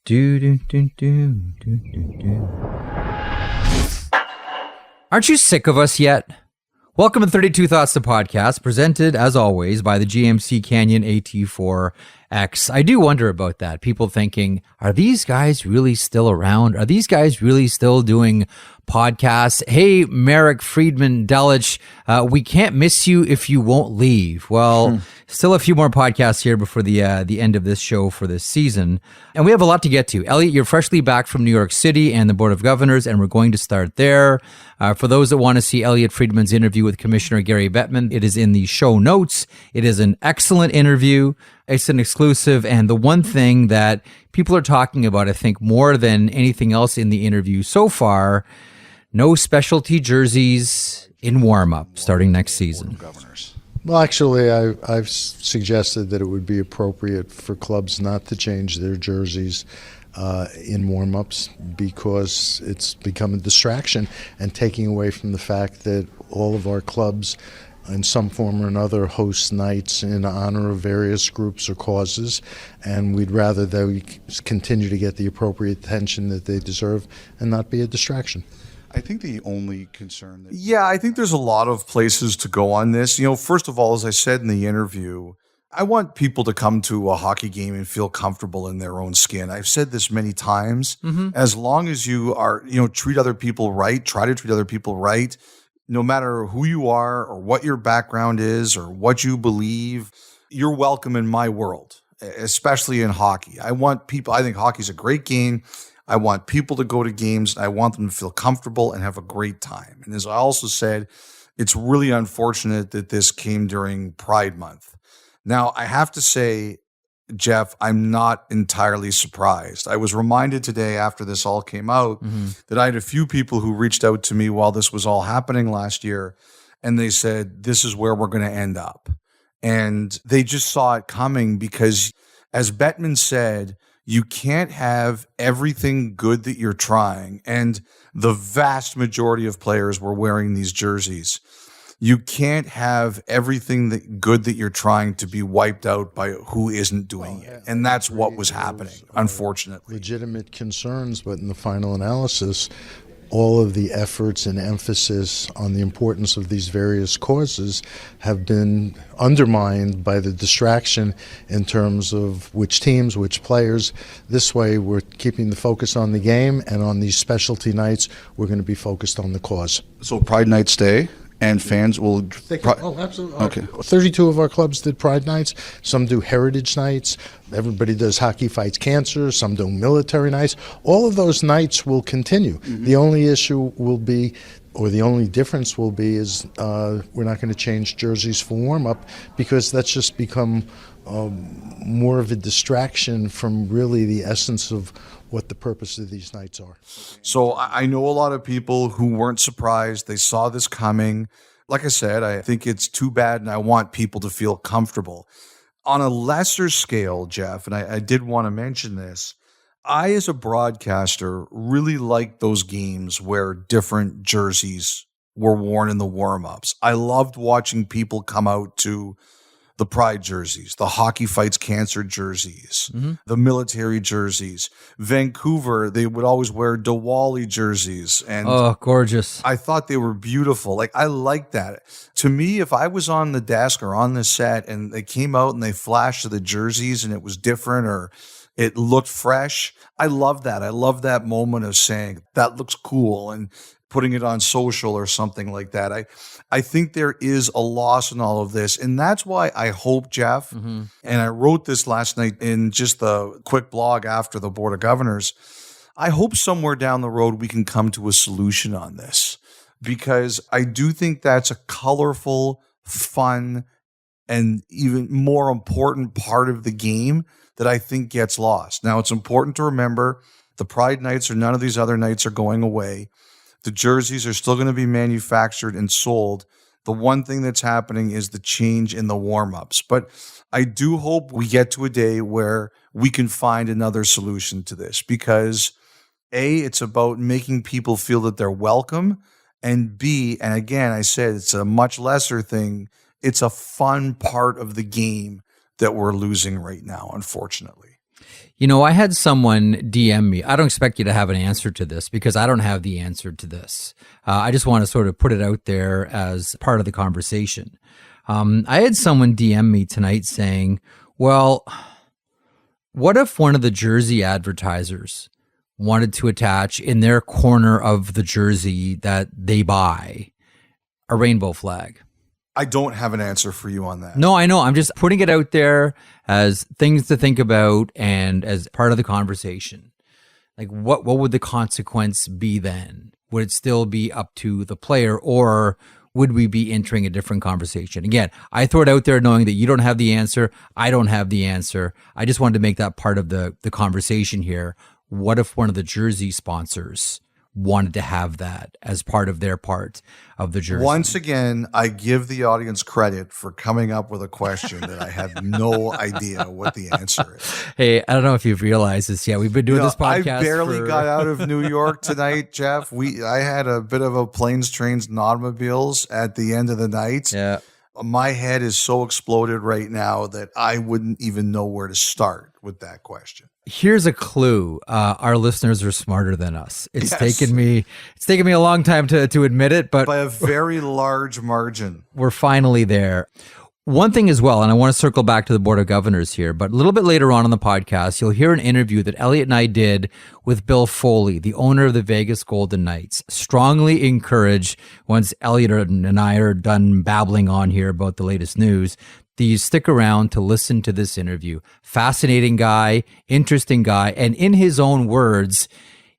Do, do, do, do, do, do, do. Aren't you sick of us yet? Welcome to 32 Thoughts, the podcast, presented, as always, by the GMC Canyon AT4X. I do wonder about that. People thinking, are these guys really still around? Are these guys really still doing podcasts? Hey, Merrick, Friedman, Delich, we can't miss you if you won't leave. Well, still a few more podcasts here before the end of this show for this season. And we have a lot to get to. Elliotte, you're freshly back from New York City and the Board of Governors, and we're going to start there. For those that want to see Elliotte Friedman's interview with Commissioner Gary Bettman, it is in the show notes. It is an excellent interview. It's an exclusive. And the one thing that people are talking about, I think, more than anything else in the interview so far, no specialty jerseys in warm-up starting next season. Well, actually, I've suggested that it would be appropriate for clubs not to change their jerseys in warm-ups because it's become a distraction and taking away from the fact that all of our clubs in some form or another host nights in honor of various groups or causes, and we'd rather they continue to get the appropriate attention that they deserve and not be a distraction. I think the only concern I think there's a lot of places to go on this. You know, first of all, as I said in the interview, I want people to come to a hockey game and feel comfortable in their own skin. I've said this many times. As long as you are, treat other people right, try to treat other people right, no matter who you are or what your background is or what you believe, you're welcome in my world, especially in hockey. I think hockey's a great game. I want people to go to games. I want them to feel comfortable and have a great time. And as I also said, it's really unfortunate that this came during Pride Month. Now, I have to say, Jeff, I'm not entirely surprised. I was reminded today after this all came out that I had a few people who reached out to me while this was all happening last year, and they said, this is where we're going to end up. And they just saw it coming because, as Bettman said, you can't have everything good that you're trying. And the vast majority of players were wearing these jerseys. You can't have everything good that you're trying to be wiped out by who isn't doing it. And that's what was happening, unfortunately. Legitimate concerns, but in the final analysis, all of the efforts and emphasis on the importance of these various causes have been undermined by the distraction in terms of which teams, which players. This way, we're keeping the focus on the game, and on these specialty nights, we're going to be focused on the cause. So Pride Night stay, and fans will... absolutely. Okay. 32 of our clubs did Pride Nights. Some do Heritage Nights. Everybody does Hockey Fights Cancer. Some do Military Nights. All of those nights will continue. The only issue will be, or the only difference will be, is we're not going to change jerseys for warm-up because that's just become more of a distraction from really the essence of what the purpose of these nights are. So I know a lot of people who weren't surprised. They saw this coming. Like I said, I think it's too bad, and I want people to feel comfortable. On a lesser scale, Jeff, and I did want to mention this, I, as a broadcaster, really liked those games where different jerseys were worn in the warm-ups. I loved watching people come out to the Pride jerseys, the Hockey Fights Cancer jerseys, the military jerseys. Vancouver, they would always wear Diwali jerseys. And oh, gorgeous. I thought they were beautiful. Like, I liked that. To me, if I was on the desk or on the set and they came out and they flashed the jerseys and it was different or it looked fresh, I love that. I love that moment of saying, that looks cool, and putting it on social or something like that. I think there is a loss in all of this. And that's why I hope, Jeff, and I wrote this last night in just the quick blog after the Board of Governors, I hope somewhere down the road we can come to a solution on this, because I do think that's a colorful, fun, and even more important part of the game that I think gets lost. Now, it's important to remember the Pride nights or none of these other nights are going away. The jerseys are still going to be manufactured and sold. The one thing that's happening is the change in the warm-ups. But I do hope we get to a day where we can find another solution to this, because A, it's about making people feel that they're welcome, and B, and again, I said it's a much lesser thing, it's a fun part of the game that we're losing right now, unfortunately. I had someone DM me. I don't expect you to have an answer to this because I don't have the answer to this. I just want to sort of put it out there as part of the conversation. I had someone DM me tonight saying, well, what if one of the jersey advertisers wanted to attach in their corner of the jersey that they buy a rainbow flag? I don't have an answer for you on that. No, I know. I'm just putting it out there as things to think about and as part of the conversation. Like, what would the consequence be then? Would it still be up to the player, or would we be entering a different conversation? Again, I throw it out there knowing that you don't have the answer. I don't have the answer. I just wanted to make that part of the conversation here. What if one of the jersey sponsors wanted to have that as part of their part of the jersey? Once again, I give the audience credit for coming up with a question that I have no idea what the answer is. Hey, I don't know if you've realized this yet. We've been doing this podcast. I barely got out of New York tonight, Jeff. I had a bit of a planes, trains, and automobiles at the end of the night. Yeah. My head is so exploded right now that I wouldn't even know where to start with that question. Here's a clue. Our listeners are smarter than us. It's Yes. taken me a long time to admit it, but By a very large margin. we're finally there. One thing as well, and I want to circle back to the Board of Governors here, but a little bit later on in the podcast, you'll hear an interview that Elliotte and I did with Bill Foley, the owner of the Vegas Golden Knights. Strongly encourage, once Elliotte and I are done babbling on here about the latest news, that you stick around to listen to this interview. Fascinating guy, interesting guy, and in his own words,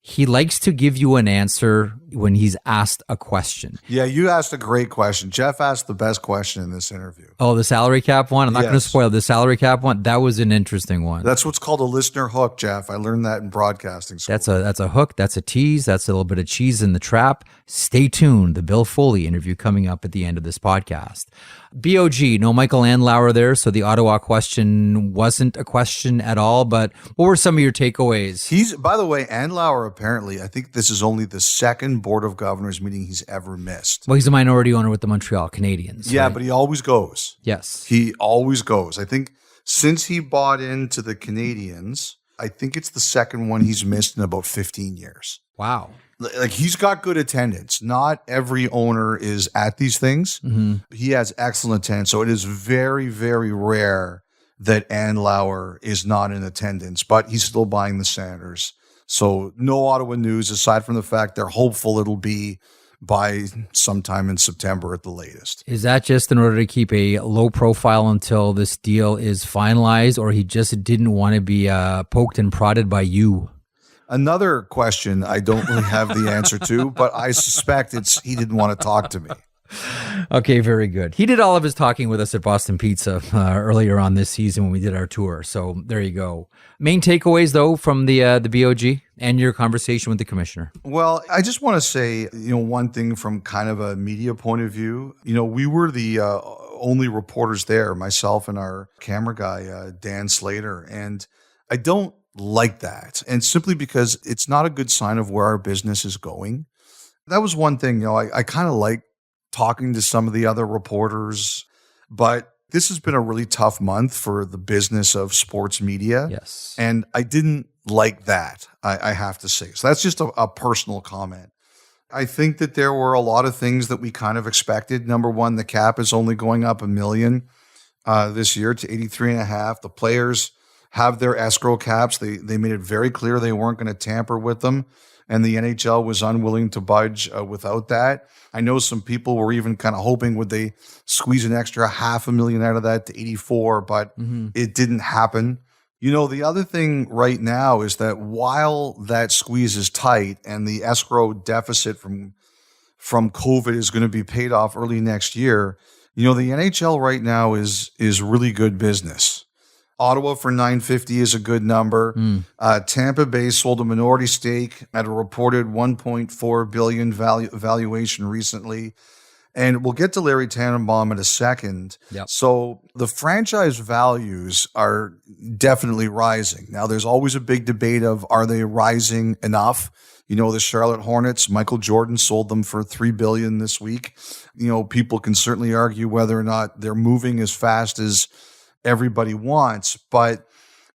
he likes to give you an answer when he's asked a question. Yeah, you asked a great question. Jeff asked the best question in this interview. Oh, the salary cap one? I'm not going to Yes. spoil the salary cap one. That was an interesting one. That's what's called a listener hook, Jeff. I learned that in broadcasting school. That's a hook. That's a tease. That's a little bit of cheese in the trap. Stay tuned. The Bill Foley interview coming up at the end of this podcast. BOG, no Michael Andlauer there, so the Ottawa question wasn't a question at all. But what were some of your takeaways? By the way, Andlauer apparently, I think this is only the second Board of Governors meeting he's ever missed. Well, he's a minority owner with the Montreal Canadiens. Yeah, right? but he always goes. Yes. He always goes. I think since he bought into the Canadiens, I think it's the second one he's missed in about 15 years. Wow. Like, he's got good attendance. Not every owner is at these things. Mm-hmm. He has excellent attendance. So it is very, very rare that Andlauer is not in attendance, but he's still buying the Senators. So no Ottawa news aside from the fact they're hopeful it'll be by sometime in September at the latest. Is that just in order to keep a low profile until this deal is finalized, or he just didn't want to be poked and prodded by you? Another question I don't really have the answer to, but I suspect he didn't want to talk to me. Okay, very good. He did all of his talking with us at Boston Pizza earlier on this season when we did our tour. So there you go. Main takeaways, though, from the BOG and your conversation with the commissioner. Well, I just want to say, one thing from kind of a media point of view. We were the only reporters there, myself and our camera guy, Dan Slater, and I don't like that. And simply because it's not a good sign of where our business is going. That was one thing, I kind of like talking to some of the other reporters, but this has been a really tough month for the business of sports media. Yes. And I didn't like that, I have to say. So that's just a personal comment. I think that there were a lot of things that we kind of expected. Number one, the cap is only going up $1 million this year to 83.5. The players have their escrow caps. They made it very clear they weren't going to tamper with them. And the NHL was unwilling to budge without that. I know some people were even kind of hoping would they squeeze an extra $500,000 out of that to 84, but it didn't happen. The other thing right now is that while that squeeze is tight and the escrow deficit from COVID is going to be paid off early next year, the NHL right now is really good business. Ottawa for $950 is a good number. Tampa Bay sold a minority stake at a reported $1.4 billion valuation recently. And we'll get to Larry Tanenbaum in a second. Yep. So the franchise values are definitely rising. Now, there's always a big debate of, are they rising enough? The Charlotte Hornets, Michael Jordan sold them for $3 billion this week. People can certainly argue whether or not they're moving as fast as everybody wants, but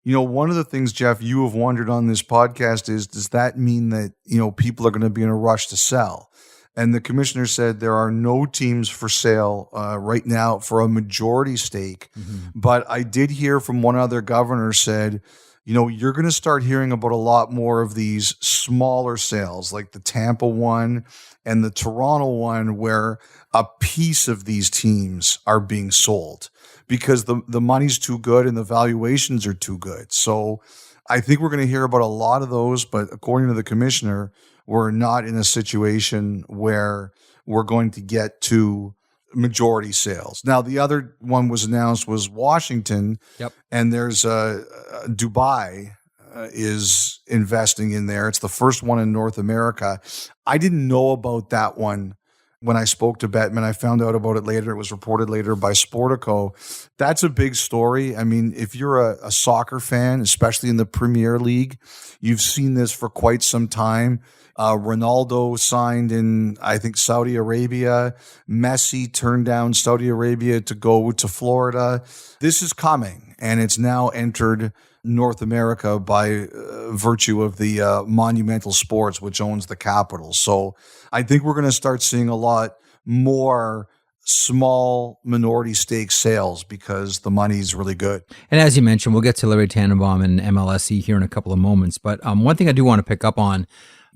One of the things, Jeff, you have wondered on this podcast is, does that mean that, people are going to be in a rush to sell? And the commissioner said there are no teams for sale right now for a majority stake. But I did hear from one other governor said, you're going to start hearing about a lot more of these smaller sales, like the Tampa one and the Toronto one, where a piece of these teams are being sold because the money's too good and the valuations are too good. So I think we're going to hear about a lot of those, but according to the commissioner, we're not in a situation where we're going to get to majority sales. Now, the other one was announced was Washington. Yep. And there's Dubai is investing in there. It's the first one in North America. I didn't know about that one when I spoke to Bettman. I found out about it later. It was reported later by Sportico. That's a big story. I mean, if you're a soccer fan, especially in the Premier League, you've seen this for quite some time. Ronaldo signed in, I think, Saudi Arabia. Messi turned down Saudi Arabia to go to Florida. This is coming, and it's now entered North America by virtue of the Monumental Sports, which owns the Capitals. So I think we're going to start seeing a lot more small minority stake sales because the money's really good. And as you mentioned, we'll get to Larry Tanenbaum and MLSE here in a couple of moments. But one thing I do want to pick up on,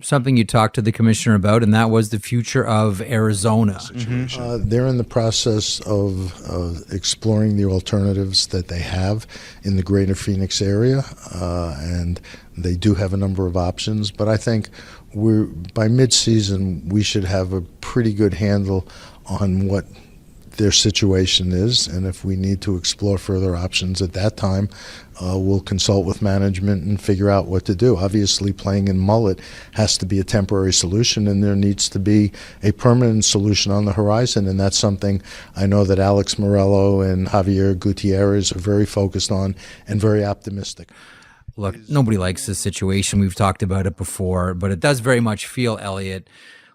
something you talked to the commissioner about, and that was the future of Arizona. They're in the process of exploring the alternatives that they have in the greater Phoenix area, and they do have a number of options. But I think by mid-season, we should have a pretty good handle on what their situation is, and if we need to explore further options at that time, we'll consult with management and figure out what to do. Obviously, playing in mullet has to be a temporary solution, and there needs to be a permanent solution on the horizon, and that's something I know that Alex Morello and Javier Gutierrez are very focused on and very optimistic. Look, nobody likes this situation. We've talked about it before, but it does very much feel, Elliotte,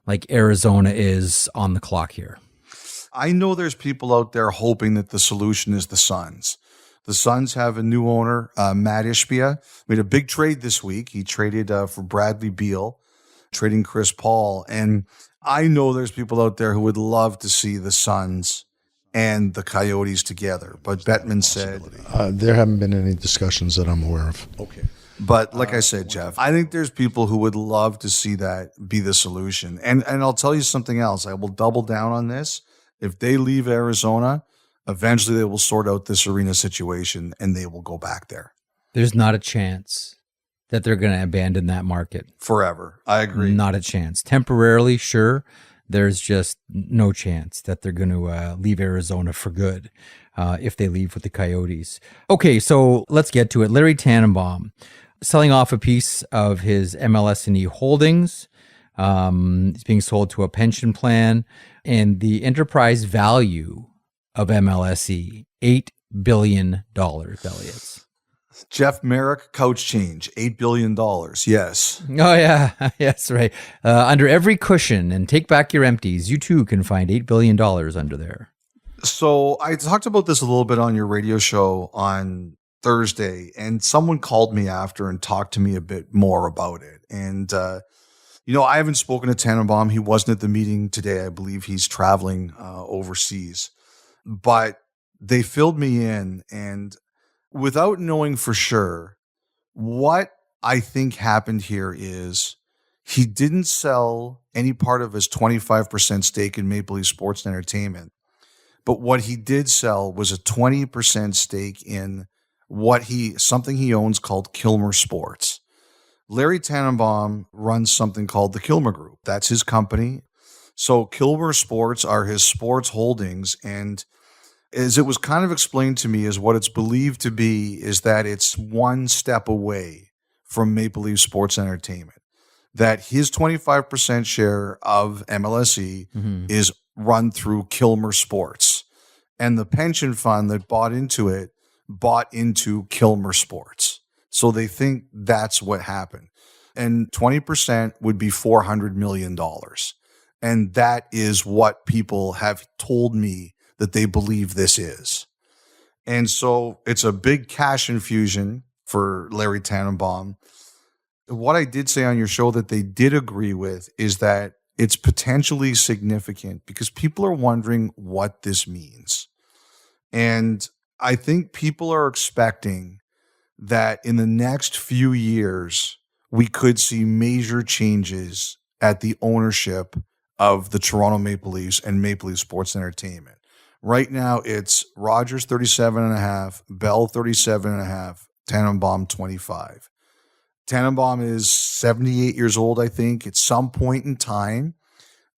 like Arizona is on the clock here. I know there's people out there hoping that the solution is the Suns. The Suns have a new owner, Matt Ishbia. Made a big trade this week. He traded for Bradley Beal, trading Chris Paul. And I know there's people out there who would love to see the Suns and the Coyotes together. But Bettman said... there haven't been any discussions that I'm aware of. Okay. But like I said, Jeff, I think there's people who would love to see that be the solution. And I'll tell you something else. I will double down on this. If they leave Arizona, eventually they will sort out this arena situation and they will go back there. There's not a chance that they're going to abandon that market. Forever. I agree. Not a chance. Temporarily, sure. There's just no chance that they're going to leave Arizona for good if they leave with the Coyotes. Okay, so let's get to it. Larry Tanenbaum selling off a piece of his MLSE holdings. It's being sold to a pension plan, and the enterprise value of MLSE, $8 billion, Elliotte. Jeff Merrick, couch change, $8 billion. Yes. Oh, yeah. Yes, right. Under every cushion, and take back your empties, you too can find $8 billion under there. So I talked about this a little bit on your radio show on Thursday, and someone called me after and talked to me a bit more about it. And, I haven't spoken to Tanenbaum. He wasn't at the meeting today. I believe he's traveling overseas. But they filled me in, and without knowing for sure, what I think happened here is he didn't sell any part of his 25% stake in Maple Leaf Sports and Entertainment. But what he did sell was a 20% stake in something he owns called Kilmer Sports. Larry Tanenbaum runs something called the Kilmer Group. That's his company. So Kilmer Sports are his sports holdings, and as it was kind of explained to me, is what it's believed to be is that it's one step away from Maple Leaf Sports Entertainment. That his 25% share of MLSE is run through Kilmer Sports. And the pension fund that bought into Kilmer Sports. So they think that's what happened. And 20% would be $400 million. And that is what people have told me that they believe this is. And so it's a big cash infusion for Larry Tanenbaum. What I did say on your show that they did agree with is that it's potentially significant because people are wondering what this means. And I think people are expecting that in the next few years, we could see major changes at the ownership of the Toronto Maple Leafs and Maple Leaf Sports Entertainment. Right now, it's Rogers 37.5, Bell 37.5, Tanenbaum 25. Tanenbaum is 78 years old, I think. At some point in time,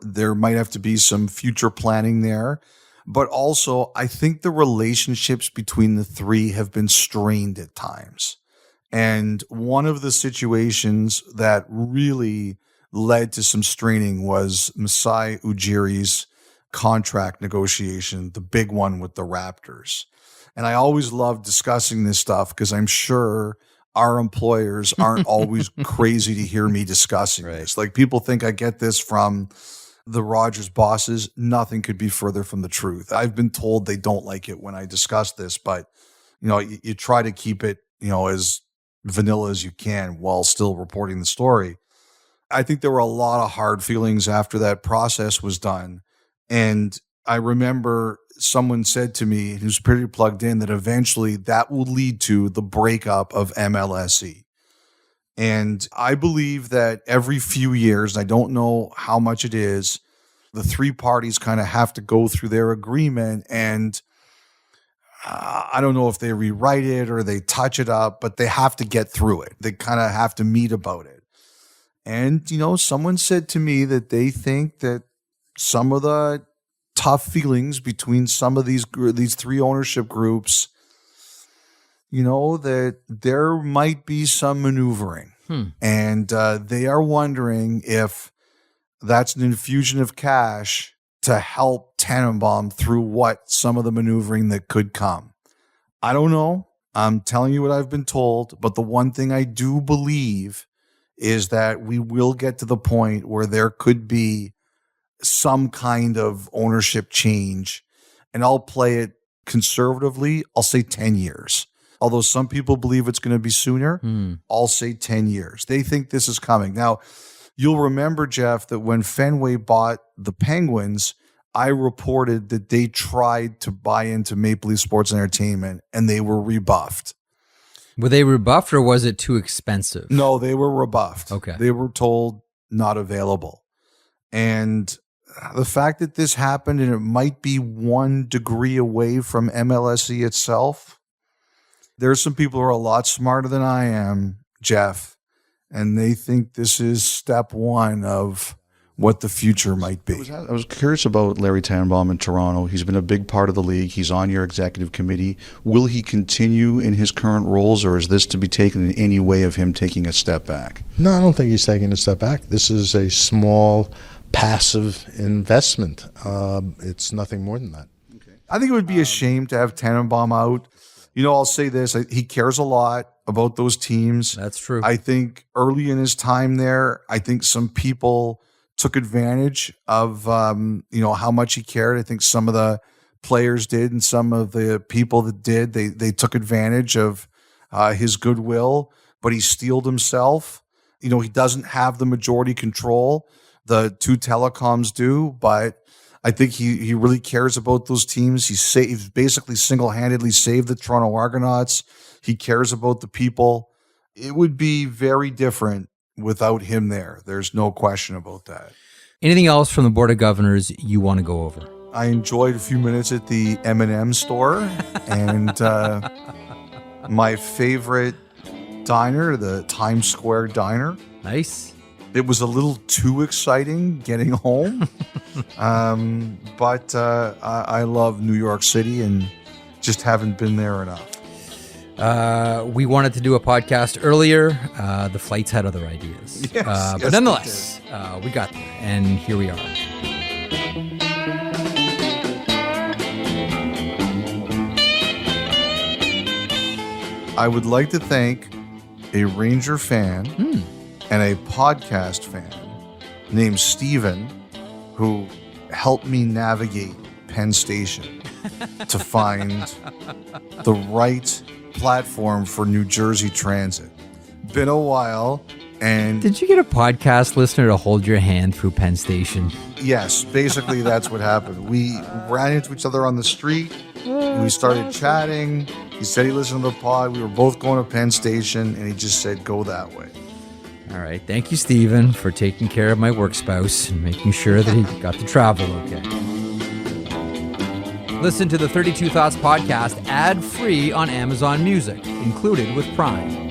there might have to be some future planning there. But also, I think the relationships between the three have been strained at times. And one of the situations that really led to some straining was Masai Ujiri's contract negotiation, the big one with the Raptors. And I always love discussing this stuff because I'm sure our employers aren't always crazy to hear me discussing this. Like, people think I get this from the Rogers bosses. Nothing could be further from the truth. I've been told they don't like it when I discuss this, but you try to keep it, as vanilla as you can while still reporting the story. I think there were a lot of hard feelings after that process was done. And I remember someone said to me, who's pretty plugged in, that eventually that will lead to the breakup of MLSE. And I believe that every few years, I don't know how much it is, the three parties kind of have to go through their agreement, and I don't know if they rewrite it or they touch it up, but they have to get through it. They kind of have to meet about it. And, someone said to me that they think that some of the tough feelings between some of these three ownership groups, that there might be some maneuvering. And they are wondering if that's an infusion of cash to help Tanenbaum through what some of the maneuvering that could come. I don't know. I'm telling you what I've been told. But the one thing I do believe is that we will get to the point where there could be some kind of ownership change. And I'll play it conservatively. I'll say 10 years. Although some people believe it's going to be sooner, I'll say 10 years. They think this is coming. Now, you'll remember, Jeff, that when Fenway bought the Penguins, I reported that they tried to buy into Maple Leaf Sports Entertainment and they were rebuffed. Were they rebuffed or was it too expensive? No, they were rebuffed. Okay. They were told not available. And the fact that this happened and it might be 1 degree away from MLSE itself, there's some people who are a lot smarter than I am, Jeff, and they think this is step one of what the future might be. I was curious about Larry Tanenbaum in Toronto. He's been a big part of the league. He's on your executive committee. Will he continue in his current roles, or is this to be taken in any way of him taking a step back? No, I don't think he's taking a step back. This is a small, passive investment. It's nothing more than that. Okay. I think it would be a shame to have Tanenbaum out. I'll say this. He cares a lot about those teams. That's true. I think early in his time there, I think some people took advantage of, how much he cared. I think some of the players did, and some of the people that did, they took advantage of his goodwill, but he steeled himself. He doesn't have the majority control. The two telecoms do, but I think he really cares about those teams. He's basically single-handedly saved the Toronto Argonauts. He cares about the people. It would be very different without him there. There's no question about that. Anything else from the Board of Governors you want to go over? I enjoyed a few minutes at the M&M store, and my favorite diner, the Times Square Diner. Nice. It was a little too exciting getting home, but I love New York City and just haven't been there enough. We wanted to do a podcast earlier. The flights had other ideas. Yes, but nonetheless, we got there, and here we are. I would like to thank a Ranger fan and a podcast fan named Steven, who helped me navigate Penn Station to find the right platform for New Jersey Transit. Been a while, and Did you get a podcast listener to hold your hand through Penn Station? yes, basically that's what happened. We ran into each other on the street, and we started chatting. He said he listened to the pod. We were both going to Penn Station, and he just said, go that way. All right. Thank you, Stephen, for taking care of my work spouse and making sure that he got to travel okay. Listen to the 32 Thoughts podcast ad-free on Amazon Music, included with Prime.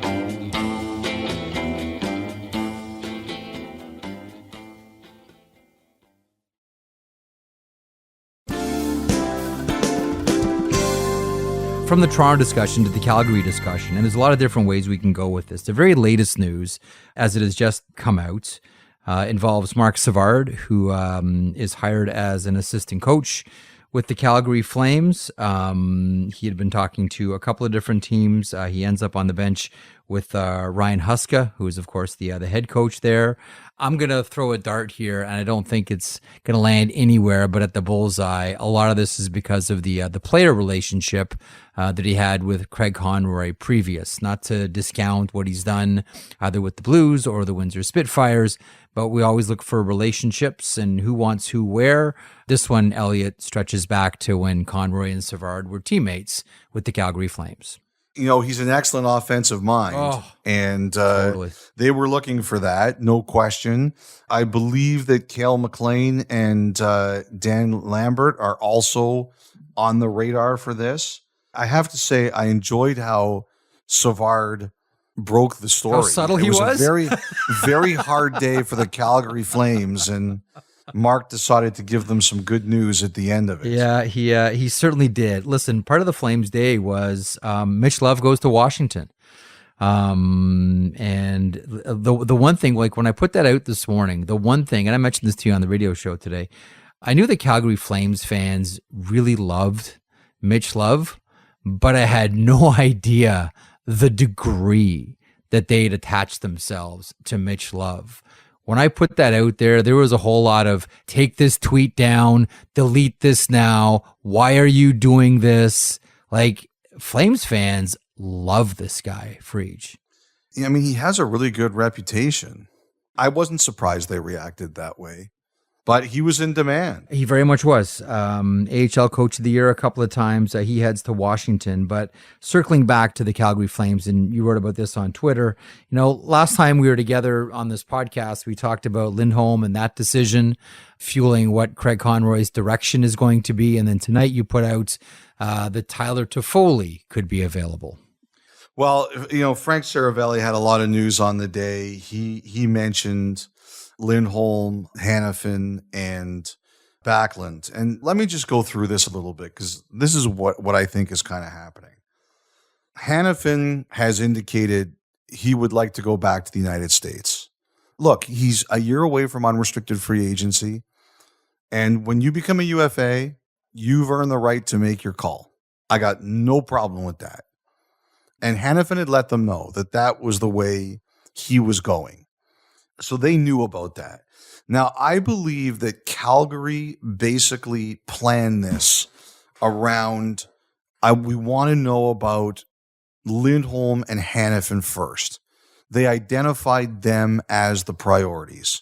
From the Toronto discussion to the Calgary discussion, and there's a lot of different ways we can go with this. The very latest news, as it has just come out, involves Marc Savard, who is hired as an assistant coach with the Calgary Flames. He had been talking to a couple of different teams. He ends up on the bench with Ryan Huska, who is, of course, the head coach there. I'm going to throw a dart here, and I don't think it's going to land anywhere but at the bullseye. A lot of this is because of the player relationship that he had with Craig Conroy previous. Not to discount what he's done either with the Blues or the Windsor Spitfires, but we always look for relationships and who wants who where. This one, Elliotte, stretches back to when Conroy and Savard were teammates with the Calgary Flames. You know, he's an excellent offensive mind, and totally. They were looking for that, no question. I believe that Cale McLean and Dan Lambert are also on the radar for this. I have to say, I enjoyed how Savard broke the story. How subtle he was? It was a very, very hard day for the Calgary Flames, and Mark decided to give them some good news at the end of it. Yeah, he certainly did. Listen, part of the Flames' day was Mitch Love goes to Washington. And the one thing, like when I put that out this morning, the one thing, and I mentioned this to you on the radio show today, I knew the Calgary Flames fans really loved Mitch Love, but I had no idea the degree that they had attached themselves to Mitch Love. When I put that out there was a whole lot of take this tweet down, delete this now. Why are you doing this? Like, Flames fans love this guy, Friedge. I mean, he has a really good reputation. I wasn't surprised they reacted that way, but he was in demand. He very much was. AHL Coach of the Year a couple of times. He heads to Washington. But circling back to the Calgary Flames, and you wrote about this on Twitter, you know, last time we were together on this podcast, we talked about Lindholm and that decision fueling what Craig Conroy's direction is going to be. And then tonight you put out that Tyler Toffoli could be available. Well, you know, Frank Saravelli had a lot of news on the day. He mentioned Lindholm, Hanifin, and Backlund. And let me just go through this a little bit, because this is what I think is kind of happening. Hanifin has indicated he would like to go back to the United States. Look, he's a year away from unrestricted free agency. And when you become a UFA, you've earned the right to make your call. I got no problem with that. And Hanifin had let them know that that was the way he was going. So they knew about that. Now, I believe that Calgary basically planned this around, we want to know about Lindholm and Hanifin first. They identified them as the priorities.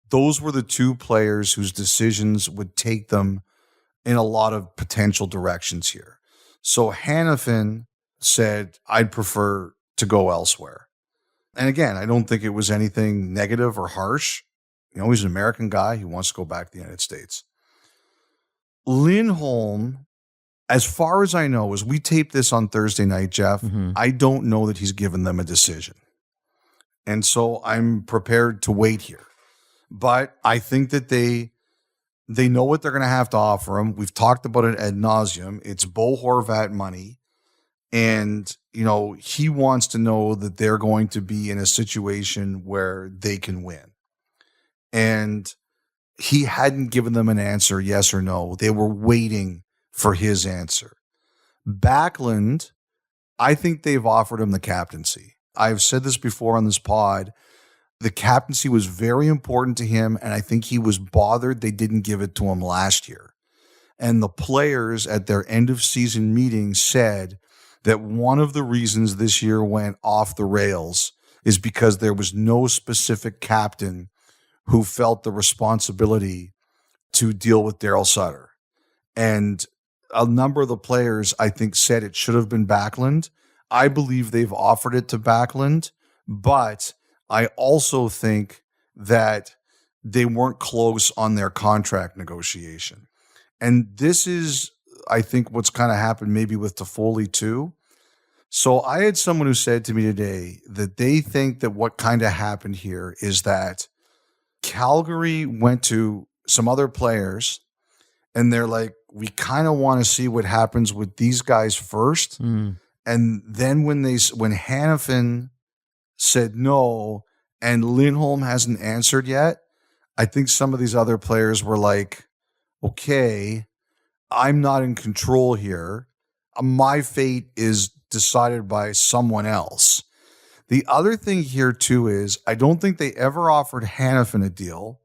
Those were the two players whose decisions would take them in a lot of potential directions here. So Hanifin said, I'd prefer to go elsewhere. And again, I don't think it was anything negative or harsh. You know, he's an American guy. He wants to go back to the United States. Lindholm, as far as I know, as we tape this on Thursday night, Jeff, I don't know that he's given them a decision. And so I'm prepared to wait here. But I think that they know what they're going to have to offer him. We've talked about it ad nauseum. It's Bo Horvat money. And, you know, he wants to know that they're going to be in a situation where they can win. And he hadn't given them an answer, yes or no. They were waiting for his answer. Backlund, I think they've offered him the captaincy. I've said this before on this pod. The captaincy was very important to him, and I think he was bothered they didn't give it to him last year. And the players at their end of season meeting said that one of the reasons this year went off the rails is because there was no specific captain who felt the responsibility to deal with Daryl Sutter. And a number of the players, I think, said it should have been Backlund. I believe they've offered it to Backlund, but I also think that they weren't close on their contract negotiation. And this is, I think, what's kind of happened maybe with Toffoli too. So I had someone who said to me today that they think that what kind of happened here is that Calgary went to some other players and they're like, we kind of want to see what happens with these guys first. And then when Hanifin said no and Lindholm hasn't answered yet, I think some of these other players were like, okay, I'm not in control here. My fate is decided by someone else. The other thing here too is I don't think they ever offered Hanifin a deal.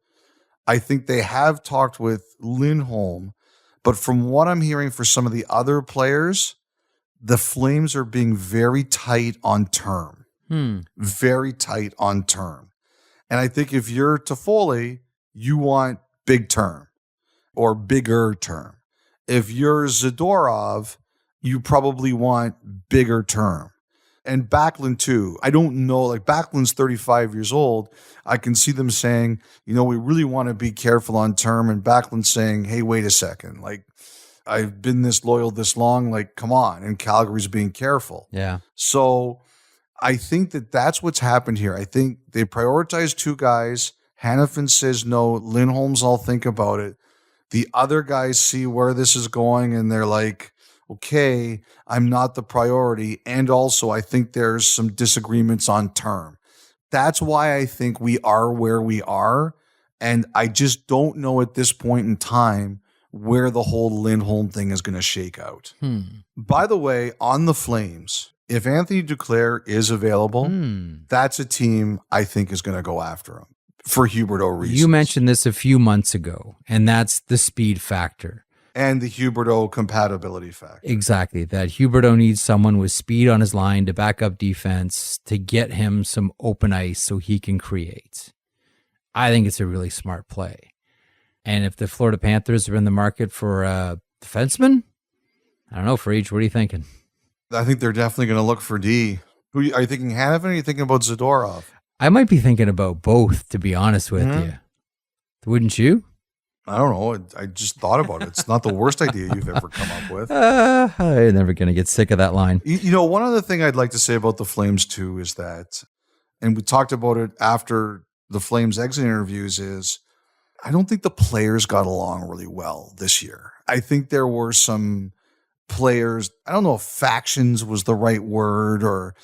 I think they have talked with Lindholm, but from what I'm hearing for some of the other players, the Flames are being very tight on term. Very tight on term. And I think if you're Toffoli, you want big term or bigger term. If you're Zadorov, you probably want bigger term. And Backlund too. I don't know, like Backlund's 35 years old. I can see them saying, you know, we really want to be careful on term. And Backlund saying, hey, wait a second. Like, I've been this loyal this long. Like, come on. And Calgary's being careful. Yeah. So I think that that's what's happened here. I think they prioritize two guys. Hanifin says no. Lindholm's all think about it. The other guys see where this is going and they're like, okay, I'm not the priority. And also, I think there's some disagreements on term. That's why I think we are where we are. And I just don't know at this point in time where the whole Lindholm thing is going to shake out. By the way, on the Flames, if Anthony Duclair is available, that's a team I think is going to go after him for Huberdeau reasons. You mentioned this a few months ago, and that's the speed factor. And the Huberdeau compatibility factor. Exactly. That Huberdeau needs someone with speed on his line to back up defense, to get him some open ice so he can create. I think it's a really smart play. And if the Florida Panthers are in the market for a defenseman, I don't know, Frege, what are you thinking? I think they're definitely going to look for D. Are you thinking Hanifin or are you thinking about Zadorov? I might be thinking about both, to be honest with you. Wouldn't you? I don't know. I just thought about it. It's not the worst idea you've ever come up with. I'm never going to get sick of that line. You know, one other thing I'd like to say about the Flames too is that, and we talked about it after the Flames exit interviews, is I don't think the players got along really well this year. I think there were some players, I don't know if factions was the right word, or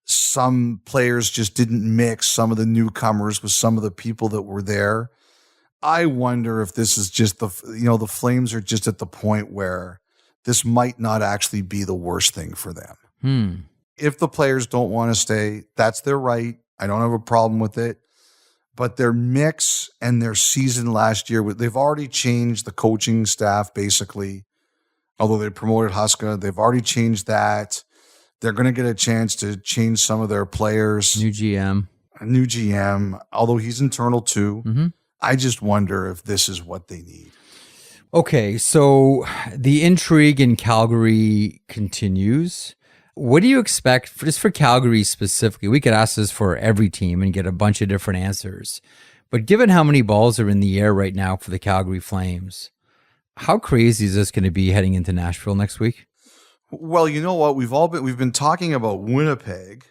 some players just didn't mix some of the newcomers with some of the people that were there. I wonder if this is just the Flames are just at the point where this might not actually be the worst thing for them. If the players don't want to stay, that's their right. I don't have a problem with it. But their mix and their season last year, they've already changed the coaching staff basically. Although they promoted Huska, they've already changed that. They're going to get a chance to change some of their players. New GM, although he's internal too. I just wonder if this is what they need. Okay, so the intrigue in Calgary continues. What do you expect, just for Calgary specifically? We could ask this for every team and get a bunch of different answers. But given how many balls are in the air right now for the Calgary Flames, how crazy is this going to be heading into Nashville next week? Well, you know what? We've been talking about Winnipeg,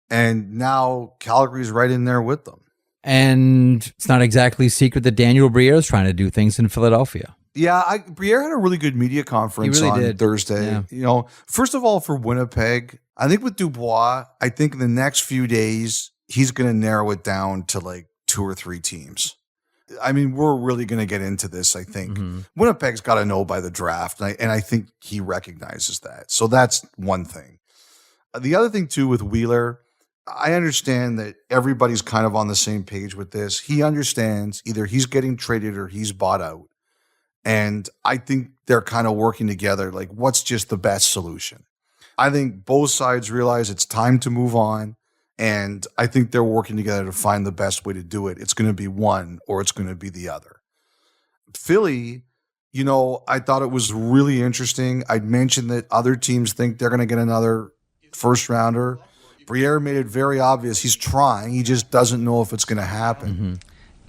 and now Calgary's right in there with them. And it's not exactly a secret that Daniel Briere is trying to do things in Philadelphia. Yeah, Briere had a really good media conference on Thursday. Yeah. You know, first of all, for Winnipeg, I think with Dubois, I think in the next few days, he's going to narrow it down to like 2 or 3 teams. I mean, we're really going to get into this, I think. Winnipeg's got to know by the draft, and I think he recognizes that. So that's one thing. The other thing, too, with Wheeler, I understand that everybody's kind of on the same page with this. He understands either he's getting traded or he's bought out. And I think they're kind of working together, like what's just the best solution. I think both sides realize it's time to move on. And I think they're working together to find the best way to do it. It's going to be one or it's going to be the other. Philly, I thought it was really interesting. I'd mentioned that other teams think they're going to get another first rounder. Briere made it very obvious he's trying. He just doesn't know if it's going to happen. Mm-hmm.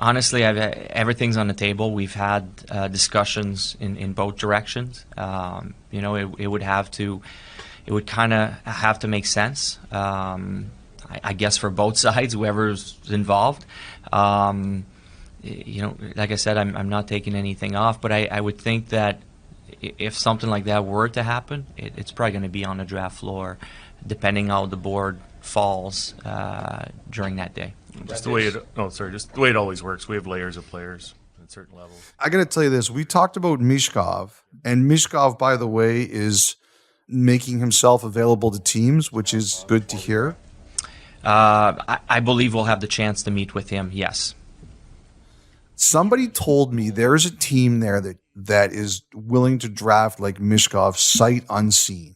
Honestly, everything's on the table. We've had discussions in both directions. It would kind of have to make sense. I guess for both sides, whoever's involved. Like I said, I'm not taking anything off, but I would think that if something like that were to happen, it's probably going to be on the draft floor, depending how the board falls during that day. Just the way it always works. We have layers of players at certain levels. I got to tell you this. We talked about Mishkov, and Mishkov, by the way, is making himself available to teams, which is good to hear. I believe we'll have the chance to meet with him, yes. Somebody told me there's a team there that is willing to draft like Mishkov sight unseen.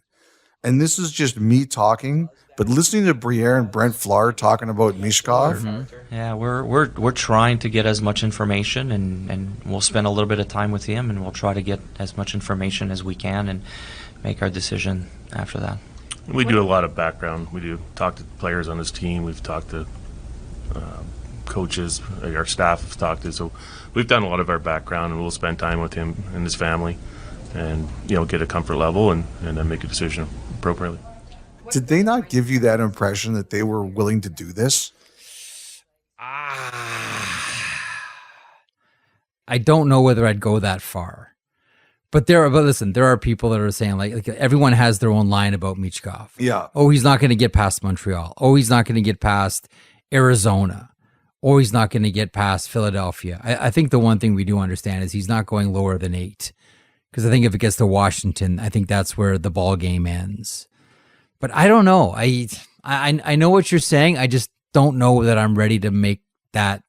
And this is just me talking, but listening to Briere and Brent Flahr talking about Mishkov. Mm-hmm. Yeah, we're trying to get as much information, and we'll spend a little bit of time with him, and we'll try to get as much information as we can and make our decision after that. We do a lot of background. We do talk to players on his team. We've talked to coaches. Our staff have talked to. So we've done a lot of our background, and we'll spend time with him and his family, and get a comfort level and then make a decision appropriately. Did they not give you that impression that they were willing to do this? I don't know whether I'd go that far. But listen, there are people that are saying like everyone has their own line about Michkov. Yeah. Oh, he's not going to get past Montreal. Oh, he's not going to get past Arizona. Or he's not going to get past Philadelphia. I think the one thing we do understand is he's not going lower than 8. Because I think if it gets to Washington, I think that's where the ball game ends. But I don't know. I know what you're saying. I just don't know that I'm ready to make that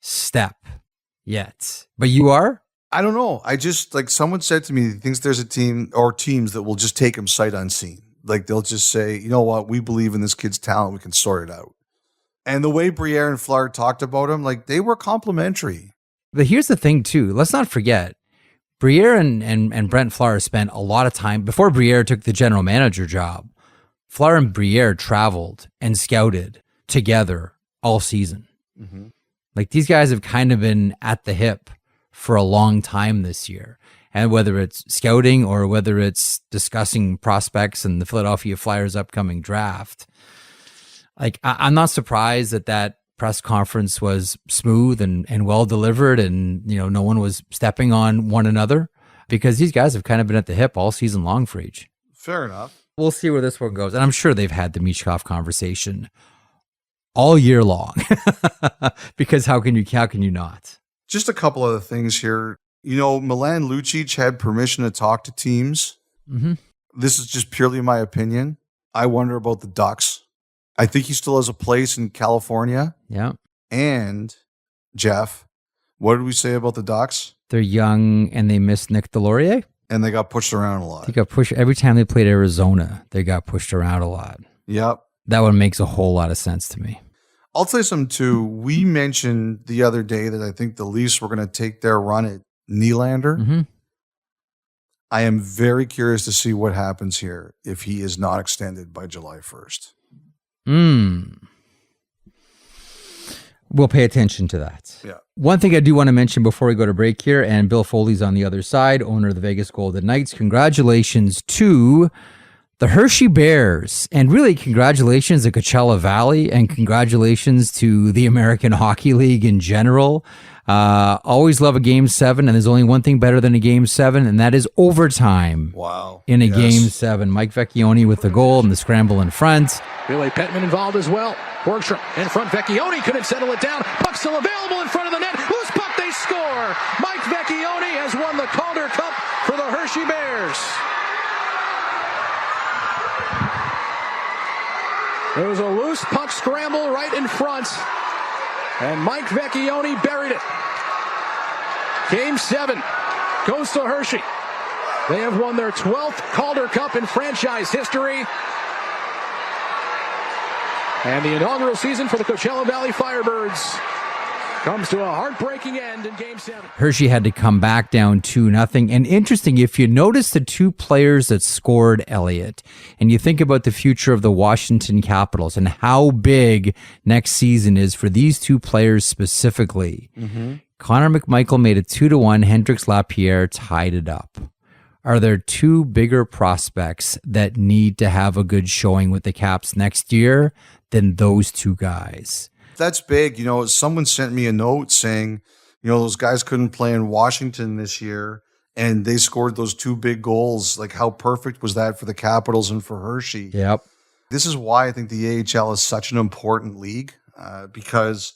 step yet. But you are? I don't know. I just, someone said to me, he thinks there's a team or teams that will just take him sight unseen. Like, they'll just say, you know what, we believe in this kid's talent. We can sort it out. And the way Briere and Flahr talked about him, they were complimentary. But here's the thing, too. Let's not forget, Briere and Brent Flahr spent a lot of time, before Briere took the general manager job, Flahr and Briere traveled and scouted together all season. Mm-hmm. These guys have kind of been at the hip for a long time this year. And whether it's scouting or whether it's discussing prospects and the Philadelphia Flyers' upcoming draft, I'm not surprised that press conference was smooth and well delivered, and no one was stepping on one another, because these guys have kind of been at the hip all season long for each. Fair enough. We'll see where this one goes. And I'm sure they've had the Michkov conversation all year long, because how can you not? Just a couple other things here. Milan Lucic had permission to talk to teams. Mm-hmm. This is just purely my opinion. I wonder about the Ducks. I think he still has a place in California. Yeah. And, Jeff, what did we say about the Ducks? They're young and they miss Nick Delorier. And they got pushed around a lot. They got pushed every time they played Arizona. They got pushed around a lot. Yep. That one makes a whole lot of sense to me. I'll tell you something, too. We mentioned the other day that I think the Leafs were going to take their run at Nylander. Mm-hmm. I am very curious to see what happens here if he is not extended by July 1st. We'll pay attention to that. Yeah. One thing I do want to mention before we go to break here, and Bill Foley's on the other side, owner of the Vegas Golden Knights. Congratulations to the Hershey Bears, and really congratulations to Coachella Valley, and congratulations to the American Hockey League in general. Always love a Game 7, and there's only one thing better than a Game 7, and that is overtime. Wow. In a Game 7. Mike Vecchione with the goal and the scramble in front. Billy Bettman involved as well. Borgstrom in front. Vecchione couldn't settle it down. Puck still available in front of the net. Loose puck, they score. Mike Vecchione has won the Calder Cup for the Hershey Bears. There was a loose puck scramble right in front, and Mike Vecchione buried it. Game 7 goes to Hershey. They have won their 12th Calder Cup in franchise history. And the inaugural season for the Coachella Valley Firebirds comes to a heartbreaking end in Game 7. Hershey had to come back down 2-0. And interesting, if you notice the two players that scored Elliotte, and you think about the future of the Washington Capitals and how big next season is for these two players specifically, Connor McMichael made it 2-1. Hendrix Lapierre tied it up. Are there two bigger prospects that need to have a good showing with the Caps next year than those two guys? That's big. You know, someone sent me a note saying, you know, those guys couldn't play in Washington this year and they scored those two big goals. Like, how perfect was that for the Capitals and for Hershey? Yep. This is why I think the AHL is such an important league, because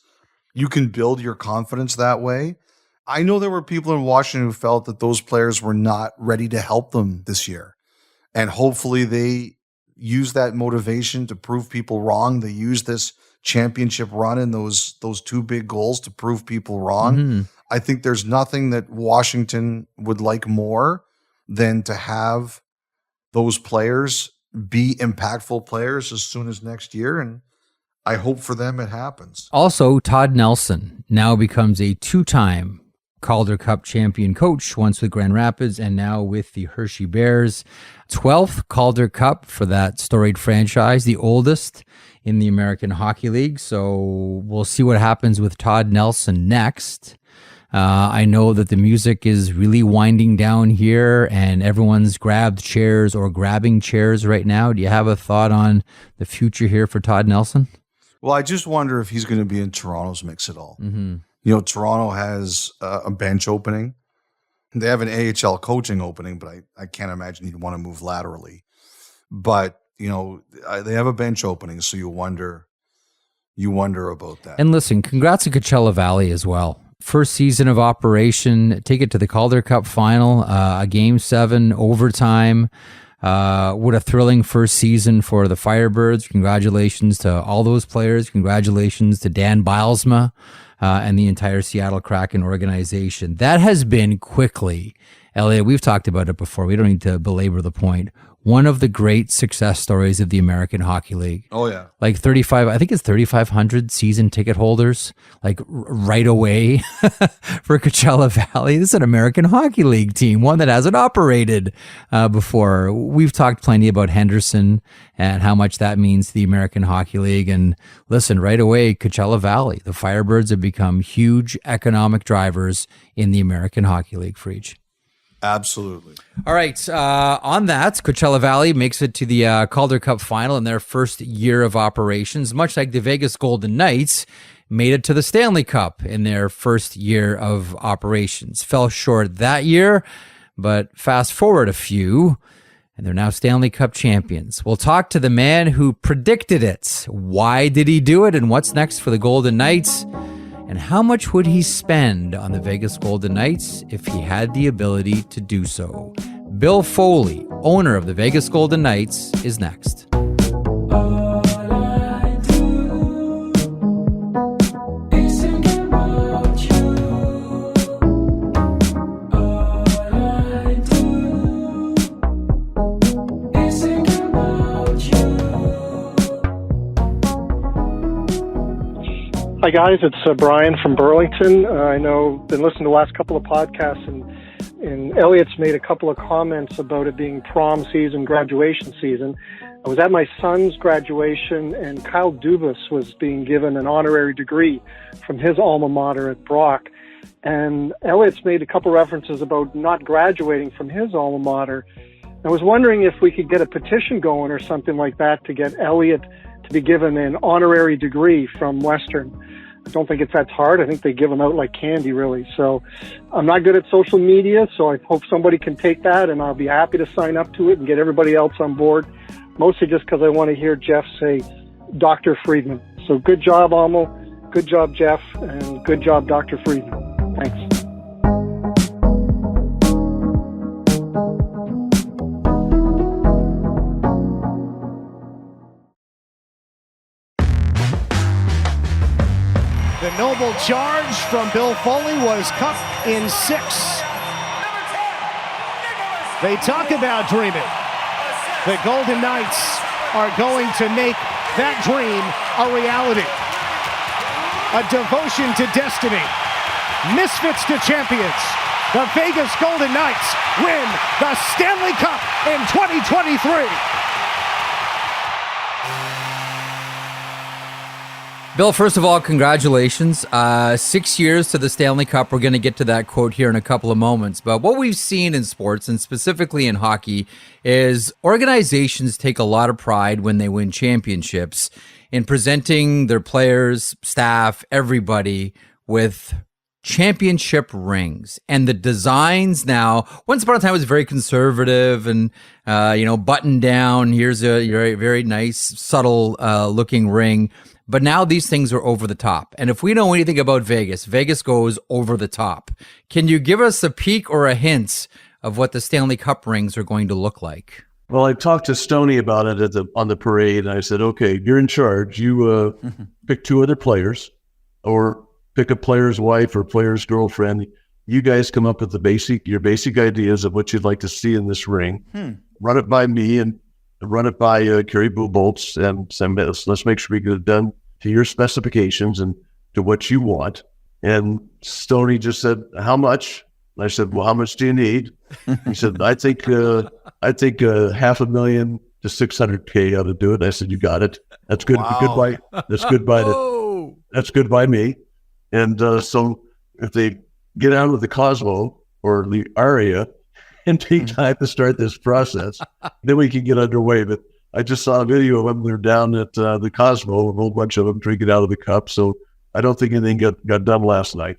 you can build your confidence that way. I know there were people in Washington who felt that those players were not ready to help them this year. And hopefully they use that motivation to prove people wrong. They use this championship run and those two big goals to prove people wrong. I think there's nothing that Washington would like more than to have those players be impactful players as soon as next year. And I hope for them it happens. Also, Todd Nelson now becomes a two-time Calder Cup champion coach, once with Grand Rapids and now with the Hershey Bears. 12th Calder Cup for that storied franchise, the oldest in the American Hockey League. So we'll see what happens with Todd Nelson next. I know that the music is really winding down here and everyone's grabbed chairs or grabbing chairs right now. Do you have a thought on the future here for Todd Nelson? Well, I just wonder if he's going to be in Toronto's mix at all. You know, Toronto has a bench opening. They have an AHL coaching opening, but I can't imagine he'd want to move laterally. But, you know, they have a bench opening, so you wonder about that. And listen, congrats to Coachella Valley as well. First season of operation, take it to the Calder Cup final, a Game 7 overtime. What a thrilling first season for the Firebirds. Congratulations to all those players. Congratulations to Dan Bilesma and the entire Seattle Kraken organization. That has been quickly, Elliotte, we've talked about it before. We don't need to belabor the point. One of the great success stories of the American Hockey League. Oh, yeah. Like 3,500 season ticket holders, like right away for Coachella Valley. This is an American Hockey League team, one that hasn't operated before. We've talked plenty about Henderson and how much that means to the American Hockey League. And listen, right away, Coachella Valley, the Firebirds have become huge economic drivers in the American Hockey League for each. Absolutely. All right. On that, Coachella Valley makes it to the Calder Cup final in their first year of operations, much like the Vegas Golden Knights made it to the Stanley Cup in their first year of operations. Fell short that year, but fast forward a few, and they're now Stanley Cup champions. We'll talk to the man who predicted it. Why did he do it, and what's next for the Golden Knights? And how much would he spend on the Vegas Golden Knights if he had the ability to do so? Bill Foley, owner of the Vegas Golden Knights, is next. Hi guys, it's Brian from Burlington. I know been listening to the last couple of podcasts, and Elliotte's made a couple of comments about it being prom season, graduation season. I was at my son's graduation, and Kyle Dubas was being given an honorary degree from his alma mater at Brock. And Elliott's made a couple references about not graduating from his alma mater. I was wondering if we could get a petition going or something like that to get Elliotte to be given an honorary degree from Western. I don't think it's that hard. I think they give them out like candy, really. So I'm not good at social media, so I hope somebody can take that, and I'll be happy to sign up to it and get everybody else on board, mostly just because I want to hear Jeff say Dr. Friedman. So good job, Amo. Good job, Jeff, and good job, Dr. Friedman. Thanks. The noble charge from Bill Foley was cuffed in 6. They talk about dreaming. The Golden Knights are going to make that dream a reality. A devotion to destiny. Misfits to champions. The Vegas Golden Knights win the Stanley Cup in 2023. Bill, first of all, congratulations. 6 years to the Stanley Cup. We're going to get to that quote here in a couple of moments. But what we've seen in sports, and specifically in hockey, is organizations take a lot of pride when they win championships in presenting their players, staff, everybody with championship rings. And the designs now, once upon a time, it was very conservative and, buttoned down. Here's a very nice, subtle looking ring. But now these things are over the top. And if we know anything about Vegas, Vegas goes over the top. Can you give us a peek or a hint of what the Stanley Cup rings are going to look like? Well, I talked to Stoney about it on the parade, and I said, okay, you're in charge. You pick two other players or pick a player's wife or player's girlfriend. You guys come up with your basic ideas of what you'd like to see in this ring. Run it by me and run it by Kerry Bolts and say, let's make sure we get it done to your specifications and to what you want. And Stoney just said, how much? And I said, well, how much do you need? He said, I think $500,000 to $600K ought to do it. I said, you got it. That's good. Wow. That's good by me. And so if they get out of the Cosmo or the Aria and take time to start this process, then we can get underway. But I just saw a video of them. They're down at the Cosmo, a whole bunch of them drinking out of the cup. So I don't think anything got done last night.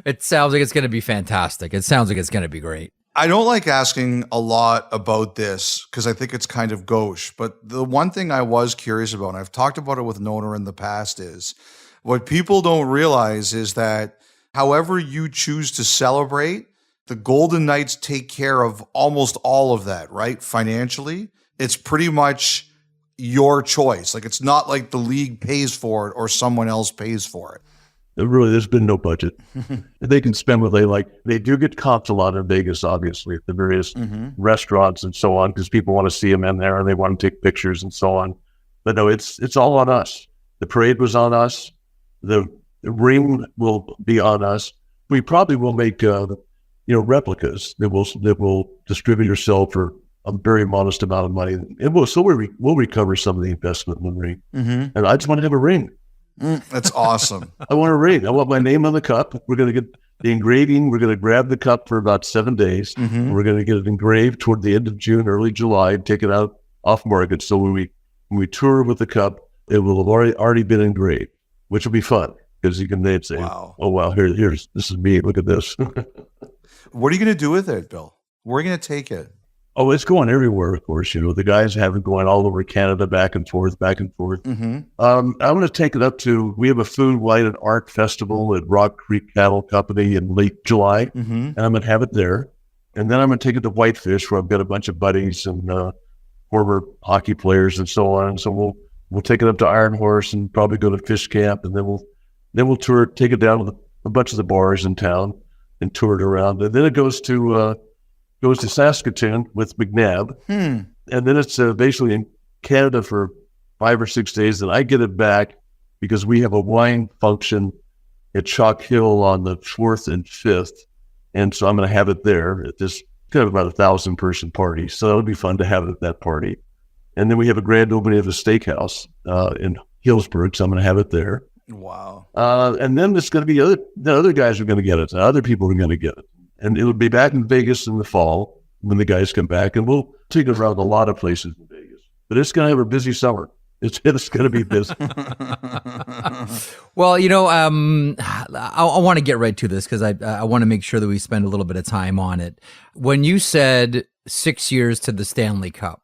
It sounds like it's going to be fantastic. It sounds like it's going to be great. I don't like asking a lot about this because I think it's kind of gauche. But the one thing I was curious about, and I've talked about it with Nona in the past, is what people don't realize is that however you choose to celebrate, the Golden Knights take care of almost all of that, right? Financially, it's pretty much your choice. Like, it's not like the league pays for it or someone else pays for it. Really, there's been no budget. They can spend what they like. They do get comped a lot in Vegas, obviously, at the various restaurants and so on, because people want to see them in there and they want to take pictures and so on. But no, it's all on us. The parade was on us. The ring will be on us. We probably will make replicas that will distribute or sell for a very modest amount of money. And we'll recover some of the investment in the ring. And I just want to have a ring. That's awesome. I want a ring. I want my name on the cup. We're going to get the engraving. We're going to grab the cup for about 7 days. We're going to get it engraved toward the end of June, early July, and take it out off market. So when we tour with the cup, it will have already been engraved, which will be fun because you can say, wow. Oh, wow, here's this is me. Look at this. What are you going to do with it, Bill? Where are you going to take it? Oh, it's going everywhere, of course. The guys have it going all over Canada, back and forth. I'm going to take it up to, we have a food, wine, and art festival at Rock Creek Cattle Company in late July, and I'm going to have it there. And then I'm going to take it to Whitefish, where I've got a bunch of buddies and former hockey players and so on. So we'll take it up to Iron Horse and probably go to Fish Camp, and then we'll tour, take it down to a bunch of the bars in town and tour it around. And then it goes to Saskatoon with McNabb, and then it's basically in Canada for 5 or 6 days. And I get it back because we have a wine function at Chalk Hill on the 4th and 5th, and so I'm going to have it there at this kind of about 1,000-person party. So that'll be fun to have it at that party. And then we have a grand opening of a steakhouse in Hillsburg, so I'm going to have it there. Wow! And then it's going to be the other guys are going to get it. Other people are going to get it. And it'll be back in Vegas in the fall when the guys come back, and we'll take it around a lot of places in Vegas. But it's going to have a busy summer. It's going to be busy. Well, I want to get right to this because I want to make sure that we spend a little bit of time on it. When you said 6 years to the Stanley Cup,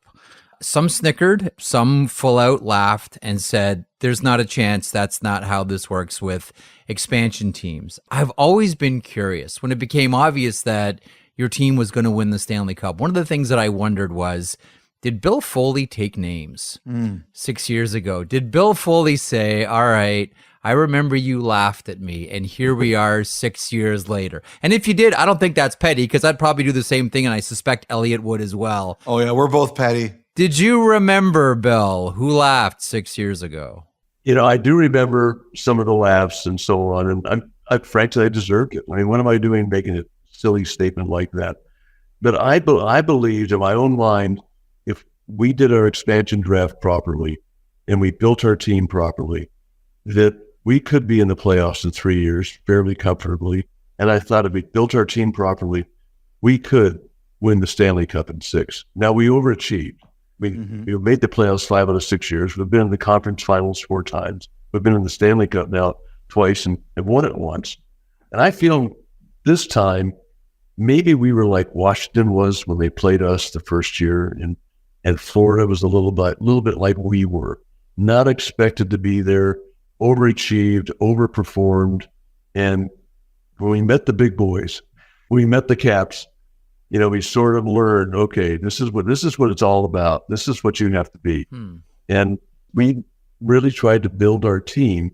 some snickered, some full out laughed and said, there's not a chance. That's not how this works with expansion teams. I've always been curious when it became obvious that your team was going to win the Stanley Cup. One of the things that I wondered was, Did Bill Foley take names 6 years ago? Did Bill Foley say, all right, I remember you laughed at me, and here we are 6 years later? And if you did, I don't think that's petty, because I'd probably do the same thing, and I suspect Elliotte would as well. Oh, yeah, we're both petty. Did you remember, Bill, who laughed 6 years ago? I do remember some of the laughs and so on, and I frankly, I deserved it. I mean, what am I doing making a silly statement like that? But I believed in my own mind, if we did our expansion draft properly and we built our team properly, that we could be in the playoffs in 3 years fairly comfortably. And I thought if we built our team properly, we could win the Stanley Cup in 6. Now, we overachieved. We made the playoffs 5 out of 6 years. We've been in the conference finals 4 times. We've been in the Stanley Cup now twice and have won it once. And I feel this time, maybe we were like Washington was when they played us the first year, and Florida was a little bit like we were. Not expected to be there, overachieved, overperformed. And when we met the big boys, we met the Caps, we sort of learned, okay, this is what it's all about. This is what you have to be. And we really tried to build our team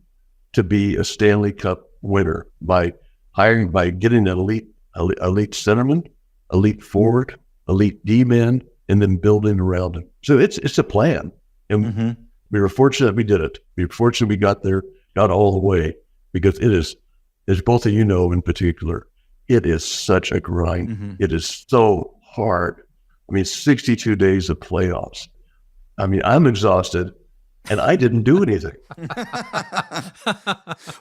to be a Stanley Cup winner by getting an elite centerman, elite forward, elite D-man, and then building around him. So it's a plan. And we were fortunate we did it. We were fortunate we got there, got all the way, because it is, as both of you know in particular, it is such a grind. It is so hard. I mean, 62 days of playoffs. I mean, I'm exhausted, and I didn't do anything.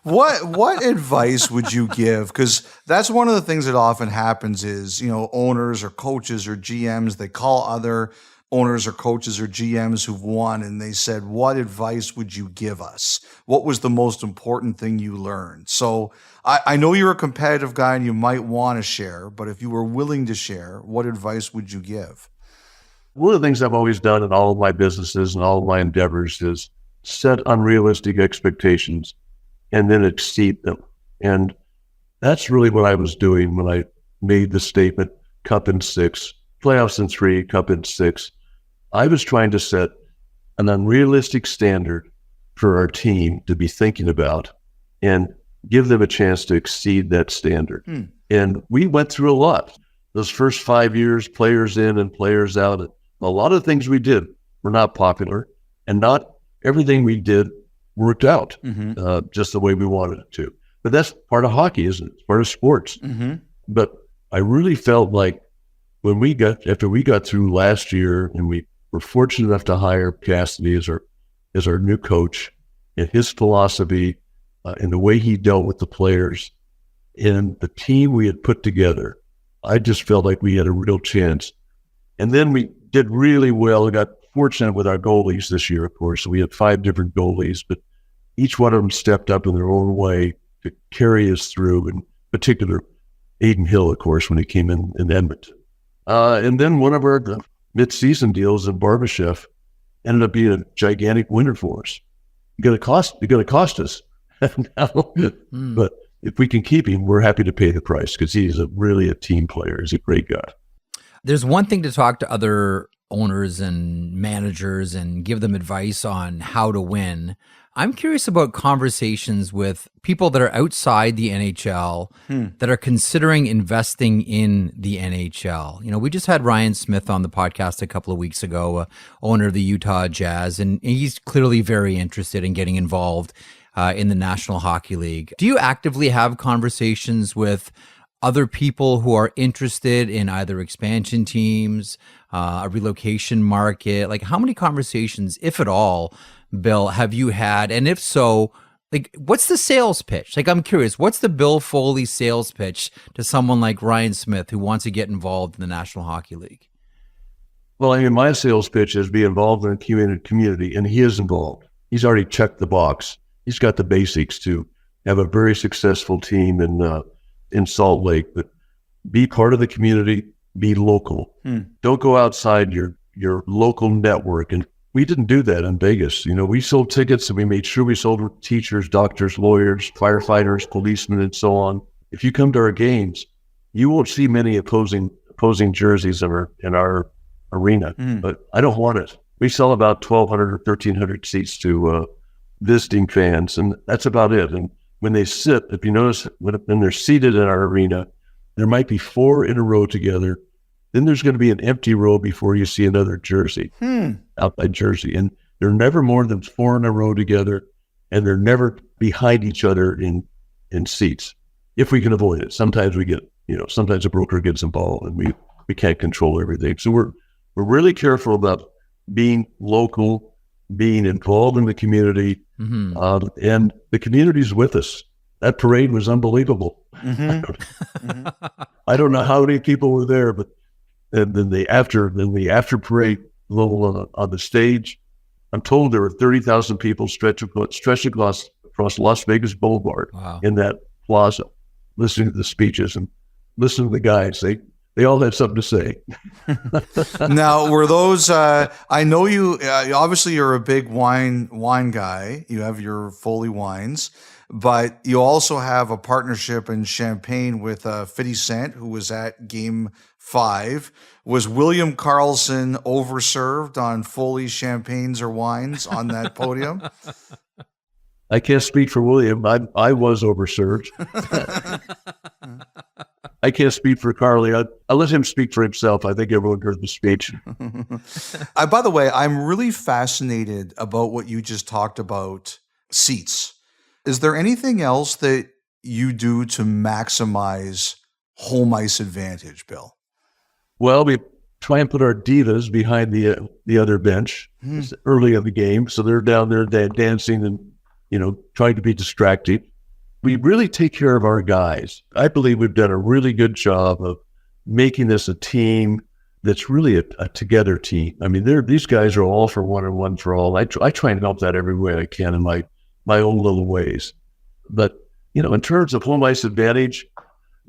What advice would you give? Because that's one of the things that often happens is, owners or coaches or GMs, they call other owners or coaches or GMs who've won, and they said, what advice would you give us? What was the most important thing you learned? So I know you're a competitive guy and you might want to share, but if you were willing to share, what advice would you give? One of the things I've always done in all of my businesses and all of my endeavors is set unrealistic expectations and then exceed them. And that's really what I was doing when I made the statement, Cup in 6, playoffs in 3, Cup in 6. I was trying to set an unrealistic standard for our team to be thinking about and give them a chance to exceed that standard. And we went through a lot. Those first 5 years, players in and players out, a lot of things we did were not popular, and not everything we did worked out just the way we wanted it to. But that's part of hockey, isn't it? It's part of sports. But I really felt like after we got through last year, and we were fortunate enough to hire Cassidy as our new coach, and his philosophy and the way he dealt with the players and the team we had put together, I just felt like we had a real chance. And then we did really well. We got fortunate with our goalies this year, of course. We had 5 different goalies, but each one of them stepped up in their own way to carry us through, in particular, Aiden Hill, of course, when he came in Edmonton. And then one of our mid-season deals in Barbashev ended up being a gigantic winner for us. It's going to cost us. But if we can keep him, we're happy to pay the price, because he's really a team player. He's a great guy. There's one thing to talk to other owners and managers and give them advice on how to win. I'm curious about conversations with people that are outside the NHL that are considering investing in the NHL. We just had Ryan Smith on the podcast a couple of weeks ago, owner of the Utah Jazz, and he's clearly very interested in getting involved in the National Hockey League. Do you actively have conversations with other people who are interested in either expansion teams, a relocation market? Like, how many conversations, if at all, Bill, have you had? And if so, like, what's the sales pitch? Like, I'm curious, what's the Bill Foley sales pitch to someone like Ryan Smith who wants to get involved in the National Hockey League? Well, I mean, my sales pitch is be involved in the community, and he is involved. He's already checked the box. He's got the basics to have a very successful team in Salt Lake, but be part of the community, be local. Don't go outside your local network. And we didn't do that in Vegas. We sold tickets, and we made sure we sold teachers, doctors, lawyers, firefighters, policemen, and so on. If you come to our games, you won't see many opposing jerseys in our arena, but I don't want it. We sell about 1,200 or 1,300 seats to visiting fans, and that's about it. And when they sit, if you notice, when they're seated in our arena, there might be 4 in a row together. Then there's going to be an empty row before you see another jersey, outside jersey. And they're never more than 4 in a row together, and they're never behind each other in seats, if we can avoid it. Sometimes we get, sometimes a broker gets involved and we can't control everything. So we're really careful about being local, being involved in the community, and the community's with us. That parade was unbelievable. I don't know how many people were there, but and then the after parade level on the stage, I'm told there were 30,000 people stretched across Las Vegas Boulevard in that plaza, listening to the speeches and listening to the guys. They all had something to say. Now, were those? I know you. Obviously, you're a big wine guy. You have your Foley wines, but you also have a partnership in Champagne with 50 Cent, who was at Game 5. Was William Karlsson overserved on Foley champagnes or wines on that podium? I can't speak for William. I was overserved. I can't speak for Carly. I'll let him speak for himself. I think everyone heard the speech. By the way, I'm really fascinated about what you just talked about, seats. Is there anything else that you do to maximize home ice advantage, Bill? Well, we try and put our divas behind the other bench early in the game, so they're down there dancing and trying to be distracting. We really take care of our guys. I believe we've done a really good job of making this a team that's really a together team. I mean, these guys are all for one and one for all. I try and help that every way I can in my own little ways. But, in terms of home ice advantage,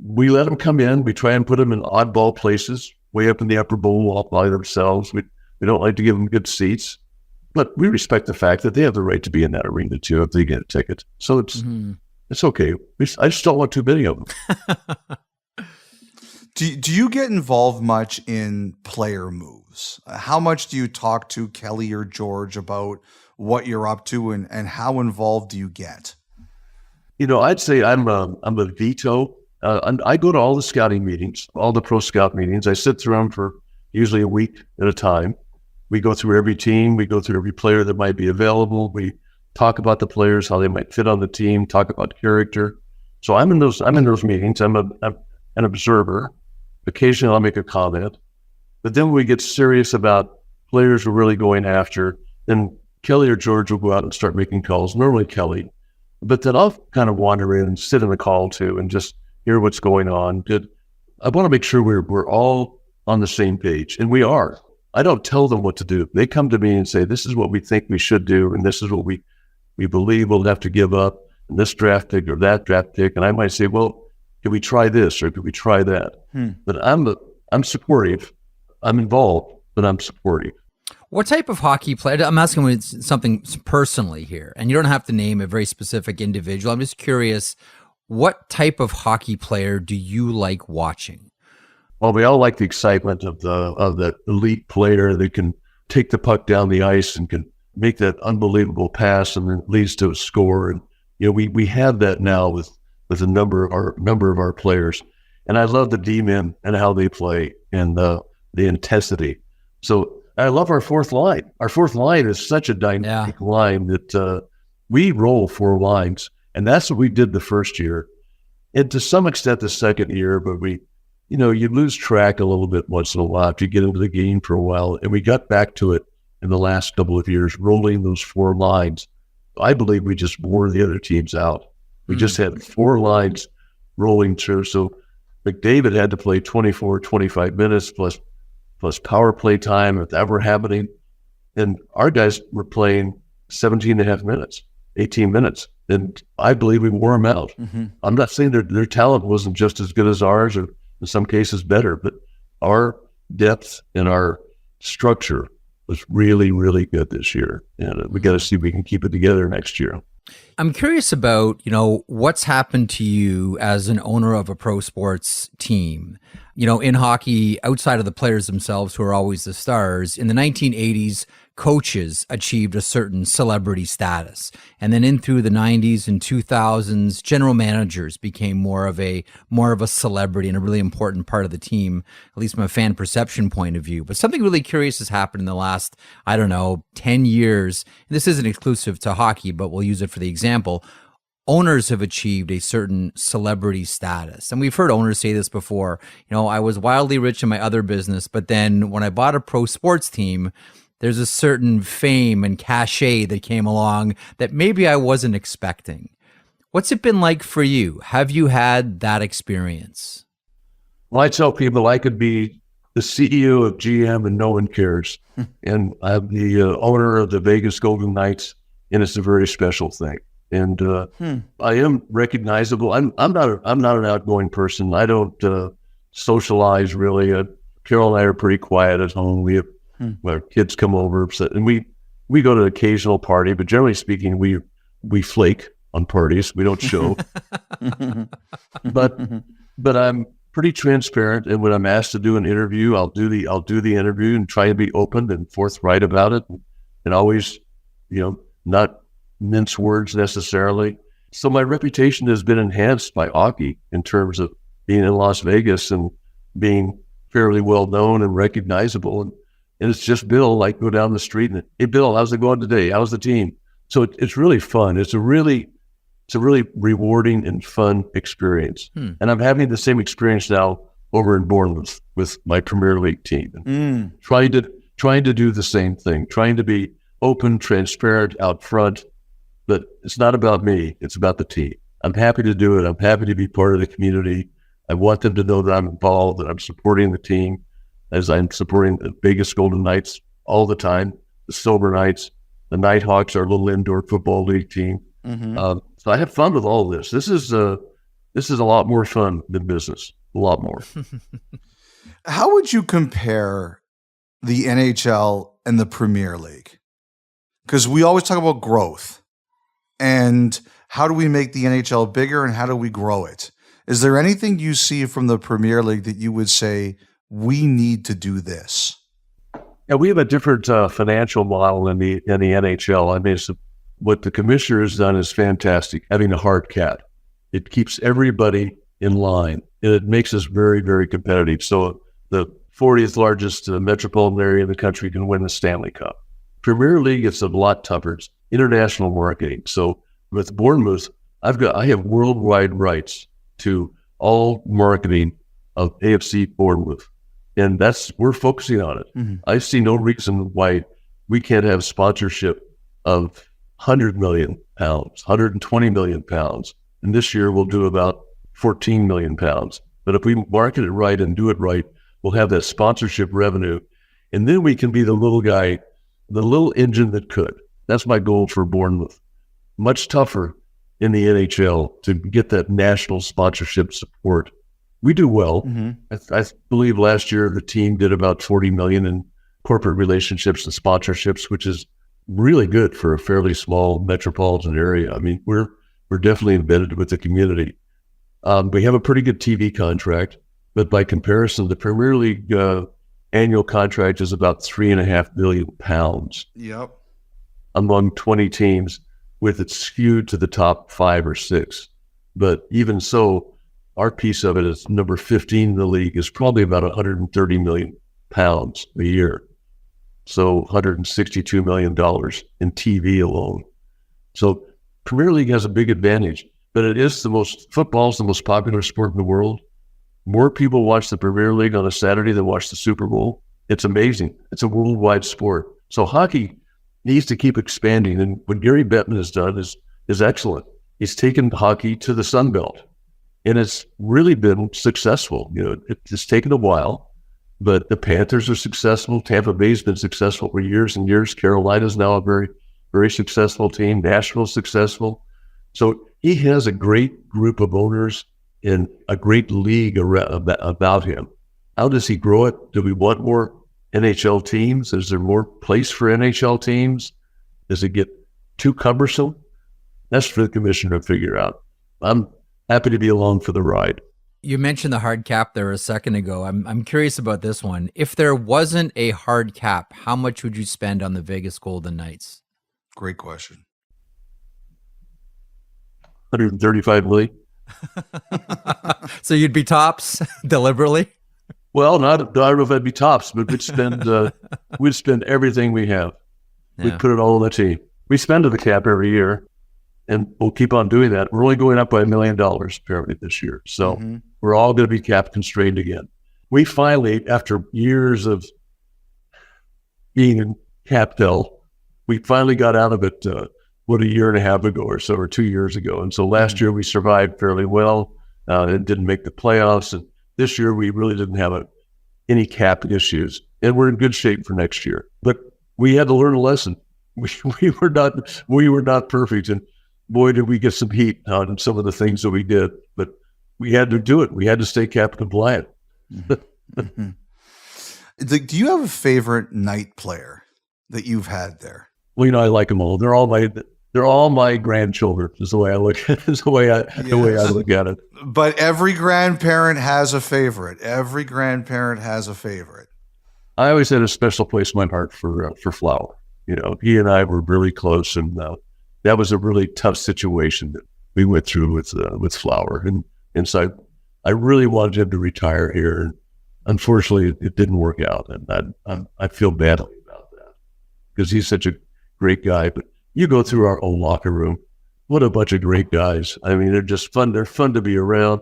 we let them come in. We try and put them in oddball places, way up in the upper bowl all by themselves. We don't like to give them good seats. But we respect the fact that they have the right to be in that arena too if they get a ticket. So it's okay. I just don't want too many of them. Do you get involved much in player moves? How much do you talk to Kelly or George about what you're up to, and how involved do you get? I'd say I'm a veto. I go to all the scouting meetings, all the pro scout meetings. I sit through them for usually a week at a time. We go through every team. We go through every player that might be available. We talk about the players, how they might fit on the team, talk about character. So I'm in those meetings. I'm an observer. Occasionally I'll make a comment. But then when we get serious about players we're really going after, then Kelly or George will go out and start making calls, normally Kelly. But then I'll kind of wander in and sit in the call too and just hear what's going on. I want to make sure we're all on the same page, and we are. I don't tell them what to do. They come to me and say, this is what we think we should do, and this is what we believe we'll have to give up, and this draft pick or that draft pick. And I might say, well, can we try this or can we try that? But I'm supportive. I'm involved, but I'm supportive. What type of hockey player? I'm asking something personally here, and you don't have to name a very specific individual. I'm just curious, what type of hockey player do you like watching? Well, we all like the excitement of the elite player that can take the puck down the ice and can make that unbelievable pass and then leads to a score. And we have that now with a number of our players. And I love the D-men and how they play and the intensity. So I love our fourth line. Our fourth line is such a dynamic line that we roll 4 lines, and that's what we did the first year, and to some extent the second year. But you lose track a little bit once in a while if you get into the game for a while. And we got back to it in the last couple of years, rolling those 4 lines. I believe we just wore the other teams out. We just had 4 lines rolling through. So McDavid had to play 24, 25 minutes plus power play time if that were happening. And our guys were playing 17 and a half minutes, 18 minutes. And I believe we wore them out. I'm not saying their talent wasn't just as good as ours or in some cases better, but our depth and our structure was really, really good this year. And we got to see if we can keep it together next year. I'm curious about, what's happened to you as an owner of a pro sports team. In hockey, outside of the players themselves, who are always the stars, in the 1980s, coaches achieved a certain celebrity status. And then in through the 90s and 2000s, general managers became more of a celebrity and a really important part of the team, at least from a fan perception point of view. But something really curious has happened in the last, 10 years. And this isn't exclusive to hockey, but we'll use it for the example. Owners have achieved a certain celebrity status. And we've heard owners say this before. I was wildly rich in my other business, but then when I bought a pro sports team, there's a certain fame and cachet that came along that maybe I wasn't expecting. What's it been like for you? Have you had that experience? Well, I tell people I could be the CEO of GM and no one cares. And I'm the owner of the Vegas Golden Knights, and it's a very special thing. And I am recognizable. I'm not an outgoing person. I don't socialize really. Carol and I are pretty quiet at home. We have our kids come over, and we go to an occasional party, but generally speaking, we flake on parties. We don't show. but I'm pretty transparent, and when I'm asked to do an interview, I'll do the interview and try to be open and forthright about it, and always, not mince words necessarily. So my reputation has been enhanced by hockey in terms of being in Las Vegas and being fairly well known and recognizable. And it's just Bill, like go down the street and, hey, Bill, how's it going today? How's the team? So it's really fun. It's a really rewarding and fun experience. And I'm having the same experience now over in Bournemouth with my Premier League team. And trying to do the same thing, trying to be open, transparent, out front. But it's not about me. It's about the team. I'm happy to do it. I'm happy to be part of the community. I want them to know that I'm involved, that I'm supporting the team, as I'm supporting the Vegas Golden Knights all the time, the Silver Knights, the Nighthawks, our little indoor football league team. So I have fun with all this. This is a lot more fun than business, a lot more. How would you compare the NHL and the Premier League? Because we always talk about growth and how do we make the NHL bigger and how do we grow it? Is there anything you see from the Premier League that you would say, we need to do this? Yeah, we have a different financial model in the NHL. I mean, what the commissioner has done is fantastic, having a hard cap. It keeps everybody in line, and it makes us very, very competitive. So the 40th largest metropolitan area in the country can win the Stanley Cup. Premier League, it's a lot tougher. It's international marketing. So with Bournemouth, I have worldwide rights to all marketing of AFC Bournemouth. And we're focusing on it. I see no reason why we can't have sponsorship of 100 million pounds, 120 million pounds. And this year we'll do about 14 million pounds. But if we market it right and do it right, we'll have that sponsorship revenue. And then we can be the little guy, the little engine that could. That's my goal for Bournemouth. Much tougher in the NHL to get that national sponsorship support. We do well. I believe last year the team did about 40 million in corporate relationships and sponsorships, which is really good for a fairly small metropolitan area. I mean, we're definitely embedded with the community. We have a pretty good TV contract, but by comparison, the Premier League annual contract is about £3.5 billion among 20 teams, with it skewed to the top 5 or 6. But even so, our piece of it is number 15 in the league, is probably about 130 million pounds a year. So $162 million in TV alone. So Premier League has a big advantage, but football is the most popular sport in the world. More people watch the Premier League on a Saturday than watch the Super Bowl. It's amazing. It's a worldwide sport. So hockey needs to keep expanding. And what Gary Bettman has done is excellent. He's taken hockey to the Sun Belt. And it's really been successful. It's taken a while, but the Panthers are successful. Tampa Bay's been successful for years and years. Carolina's now a very, very successful team. Nashville's successful. So he has a great group of owners and a great league about him. How does he grow it? Do we want more NHL teams? Is there more place for NHL teams? Does it get too cumbersome? That's for the commissioner to figure out. I'm happy to be along for the ride. You mentioned the hard cap there a second ago. I'm curious about this one. If there wasn't a hard cap, how much would you spend on the Vegas Golden Knights? Great question. 135 million. So you'd be tops deliberately? Well, I don't know if I'd be tops, but we'd spend everything we have. Yeah. We'd put it all on the team. We spend to the cap every year, and we'll keep on doing that. We're only going up by $1 million apparently this year. So we're all going to be cap constrained again. We finally, after years of being in cap hell, we finally got out of it, a year and a half ago or so, or 2 years ago. And so last year we survived fairly well. It didn't make the playoffs. And this year we really didn't have any cap issues. And we're in good shape for next year. But we had to learn a lesson. We were not perfect. And boy, did we get some heat on some of the things that we did. But we had to do it. We had to stay cap compliant. Do you have a favorite Knight player that you've had there? Well, I like them all. They're all my grandchildren. Is the way I look. Is the way I look at it. But every grandparent has a favorite. Every grandparent has a favorite. I always had a special place in my heart for Flower. He and I were really close, and that was a really tough situation that we went through with Flower. And so I really wanted him to retire here, and unfortunately, it didn't work out. And I feel badly about that because he's such a great guy. But you go through our old locker room, what a bunch of great guys. I mean, they're just fun. They're fun to be around.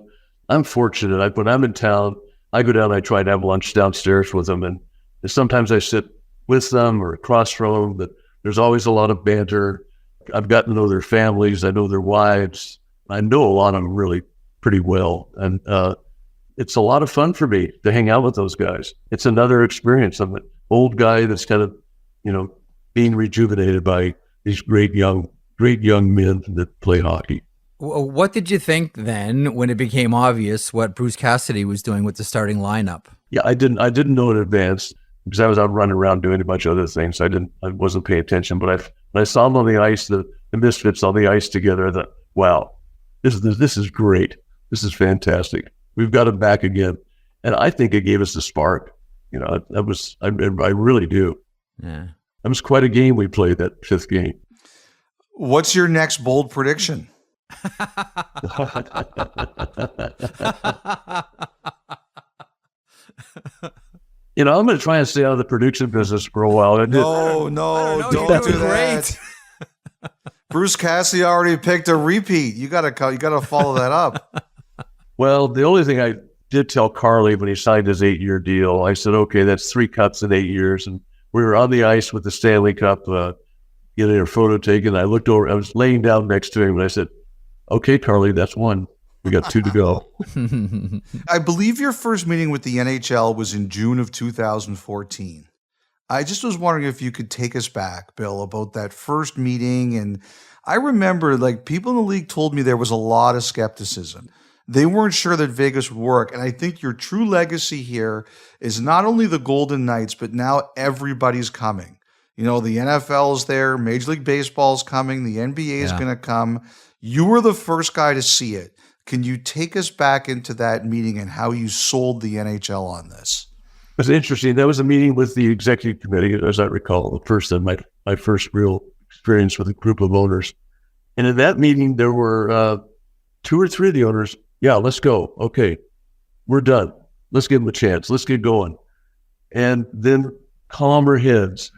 I'm fortunate. When I'm in town, I go down, I try to have lunch downstairs with them. And sometimes I sit with them or across from them, but there's always a lot of banter. I've gotten to know their families. I know their wives. I know a lot of them really pretty well. And it's a lot of fun for me to hang out with those guys. It's another experience. I'm an old guy that's kind of, being rejuvenated by these great young men that play hockey. What did you think then when it became obvious what Bruce Cassidy was doing with the starting lineup? Yeah, I didn't know in advance because I was out running around doing a bunch of other things. I wasn't paying attention, but when I saw them on the ice, the Misfits on the ice together, I thought, wow, this is great. This is fantastic. We've got them back again. And I think it gave us a spark. I really do. Yeah. That was quite a game we played, that fifth game. What's your next bold prediction? I'm going to try and stay out of the prediction business for a while. No, don't do that. Bruce Cassidy already picked a repeat. You got to follow that up. Well, the only thing I did tell Carly when he signed his 8-year deal, I said, okay, that's 3 cups in 8 years. And we were on the ice with the Stanley Cup, getting a photo taken. I looked over, I was laying down next to him, and I said, okay, Carly, that's 1. We got 2 to go. I believe your first meeting with the NHL was in June of 2014. I just was wondering if you could take us back, Bill, about that first meeting. And I remember, people in the league told me there was a lot of skepticism. They weren't sure that Vegas would work. And I think your true legacy here is not only the Golden Knights, but now everybody's coming. The NFL is there, Major League Baseball is coming, the NBA is going to come. You were the first guy to see it. Can you take us back into that meeting and how you sold the NHL on this? It was interesting. That was a meeting with the executive committee, as I recall, the first time, my first real experience with a group of owners. And in that meeting, there were 2 or 3 of the owners. Yeah, let's go. Okay, we're done. Let's give them a chance. Let's get going. And then calmer heads,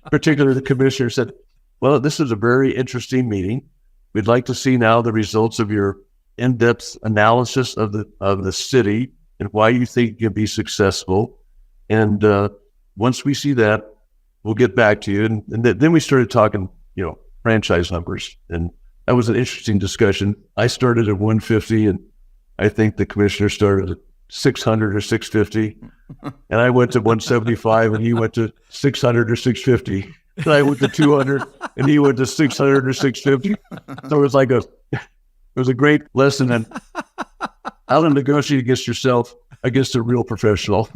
particularly the commissioner, said, well, this is a very interesting meeting. We'd like to see now the results of your in-depth analysis of the city and why you think you can be successful. And once we see that, we'll get back to you. And then we started talking, franchise numbers. And that was an interesting discussion. I started at 150, and I think the commissioner started at 600 or 650. And I went to 175, and he went to 600 or 650. And I went to 200, and he went to 600 or 650. So it was a great lesson in how to negotiate against yourself, against a real professional.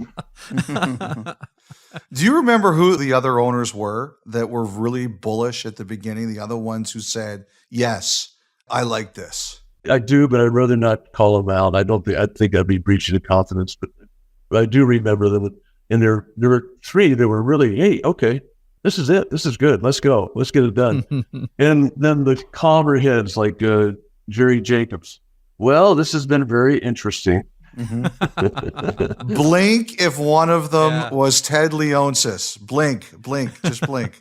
Do you remember who the other owners were that were really bullish at the beginning? The other ones who said, yes, I like this. I do, but I'd rather not call them out. I think I'd be breaching of confidence, but I do remember them. And there were three that were really, hey, okay, this is it. This is good. Let's go. Let's get it done. And then the calmer heads like Jerry Jacobs. Well, this has been very interesting. Blink if one of them was Ted Leonsis. Blink, just blink.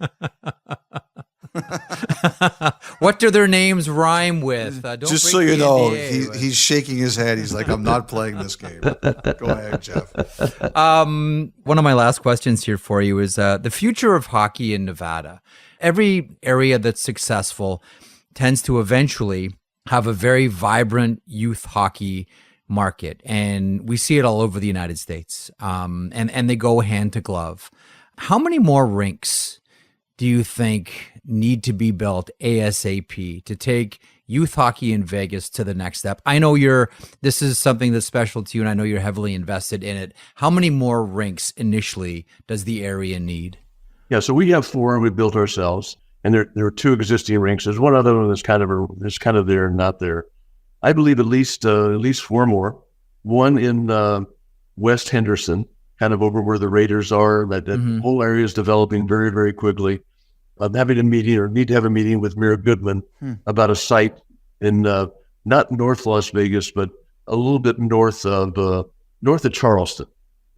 What do their names rhyme with? Just so you know, he's shaking his head. He's like, I'm not playing this game. Go ahead, Jeff. One of my last questions here for you is the future of hockey in Nevada. Every area that's successful tends to eventually have a very vibrant youth hockey market, and we see it all over the United States, and they go hand to glove. How many more rinks do you think need to be built ASAP to take youth hockey in Vegas to the next step? I know this is something that's special to you, and I know you're heavily invested in it. How many more rinks initially does the area need? Yeah, so we have 4 we built ourselves, and there are 2 existing rinks. There's one other one that's kind of there and not there. I believe at least 4 more. One in West Henderson, kind of over where the Raiders are. That whole area is developing very, very quickly. I'm having a meeting, or need to have a meeting with Mayor Goodman about a site in not North Las Vegas, but a little bit north of Charleston,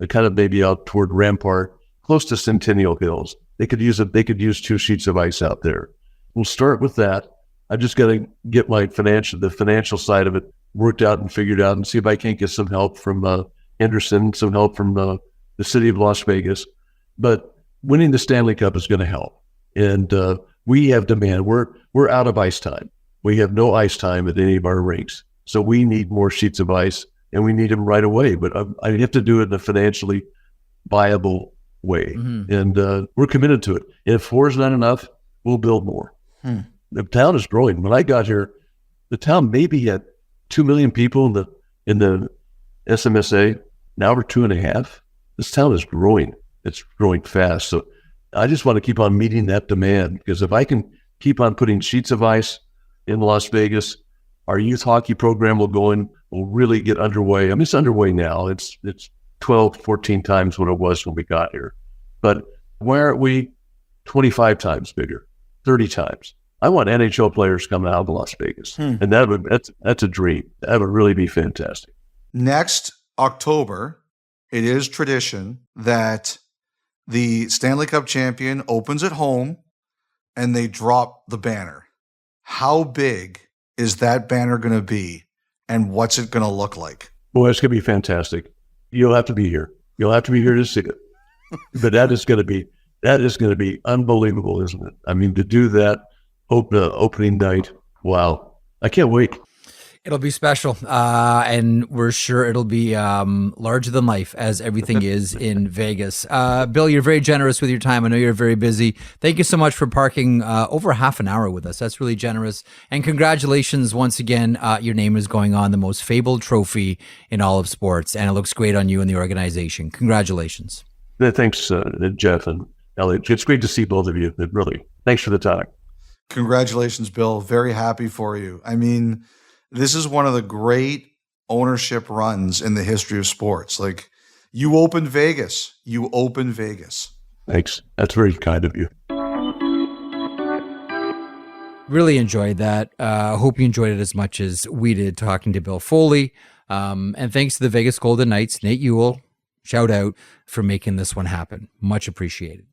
kind of maybe out toward Rampart, close to Centennial Hills. They could use 2 sheets of ice out there. We'll start with that. I just got to get the financial side of it worked out and figured out, and see if I can't get some help from Henderson, some help from the city of Las Vegas. But winning the Stanley Cup is going to help, and we have demand. We're out of ice time. We have no ice time at any of our rinks, so we need more sheets of ice, and we need them right away. But I have to do it in a financially viable way, and we're committed to it. If 4 is not enough, we'll build more. The town is growing. When I got here, the town maybe had 2 million people in the SMSA. Now we're 2.5. This town is growing. It's growing fast. So I just want to keep on meeting that demand, because if I can keep on putting sheets of ice in Las Vegas, our youth hockey program will really get underway. I mean, it's underway now. It's 12, 14 times what it was when we got here. But why aren't we 25 times bigger, 30 times? I want NHL players coming out of Las Vegas, and that's a dream. That would really be fantastic. Next October, it is tradition that the Stanley Cup champion opens at home, and they drop the banner. How big is that banner going to be, and what's it going to look like? Well, it's going to be fantastic. You'll have to be here. You'll have to be here to see it. But that is going to be unbelievable, isn't it? I mean, to do that. Opening night. Wow. I can't wait. It'll be special. And we're sure it'll be larger than life, as everything is in Vegas. Bill, you're very generous with your time. I know you're very busy. Thank you so much for parking over half an hour with us. That's really generous. And congratulations once again. Your name is going on the most fabled trophy in all of sports, and it looks great on you and the organization. Congratulations. Thanks, Jeff and Elliotte. It's great to see both of you. Really. Thanks for the time. Congratulations, Bill. Very happy for you. I mean, this is one of the great ownership runs in the history of sports. Like, you opened Vegas. Thanks. That's very kind of you. Really enjoyed that. Hope you enjoyed it as much as we did talking to Bill Foley. And thanks to the Vegas Golden Knights, Nate Ewell, shout out for making this one happen. Much appreciated.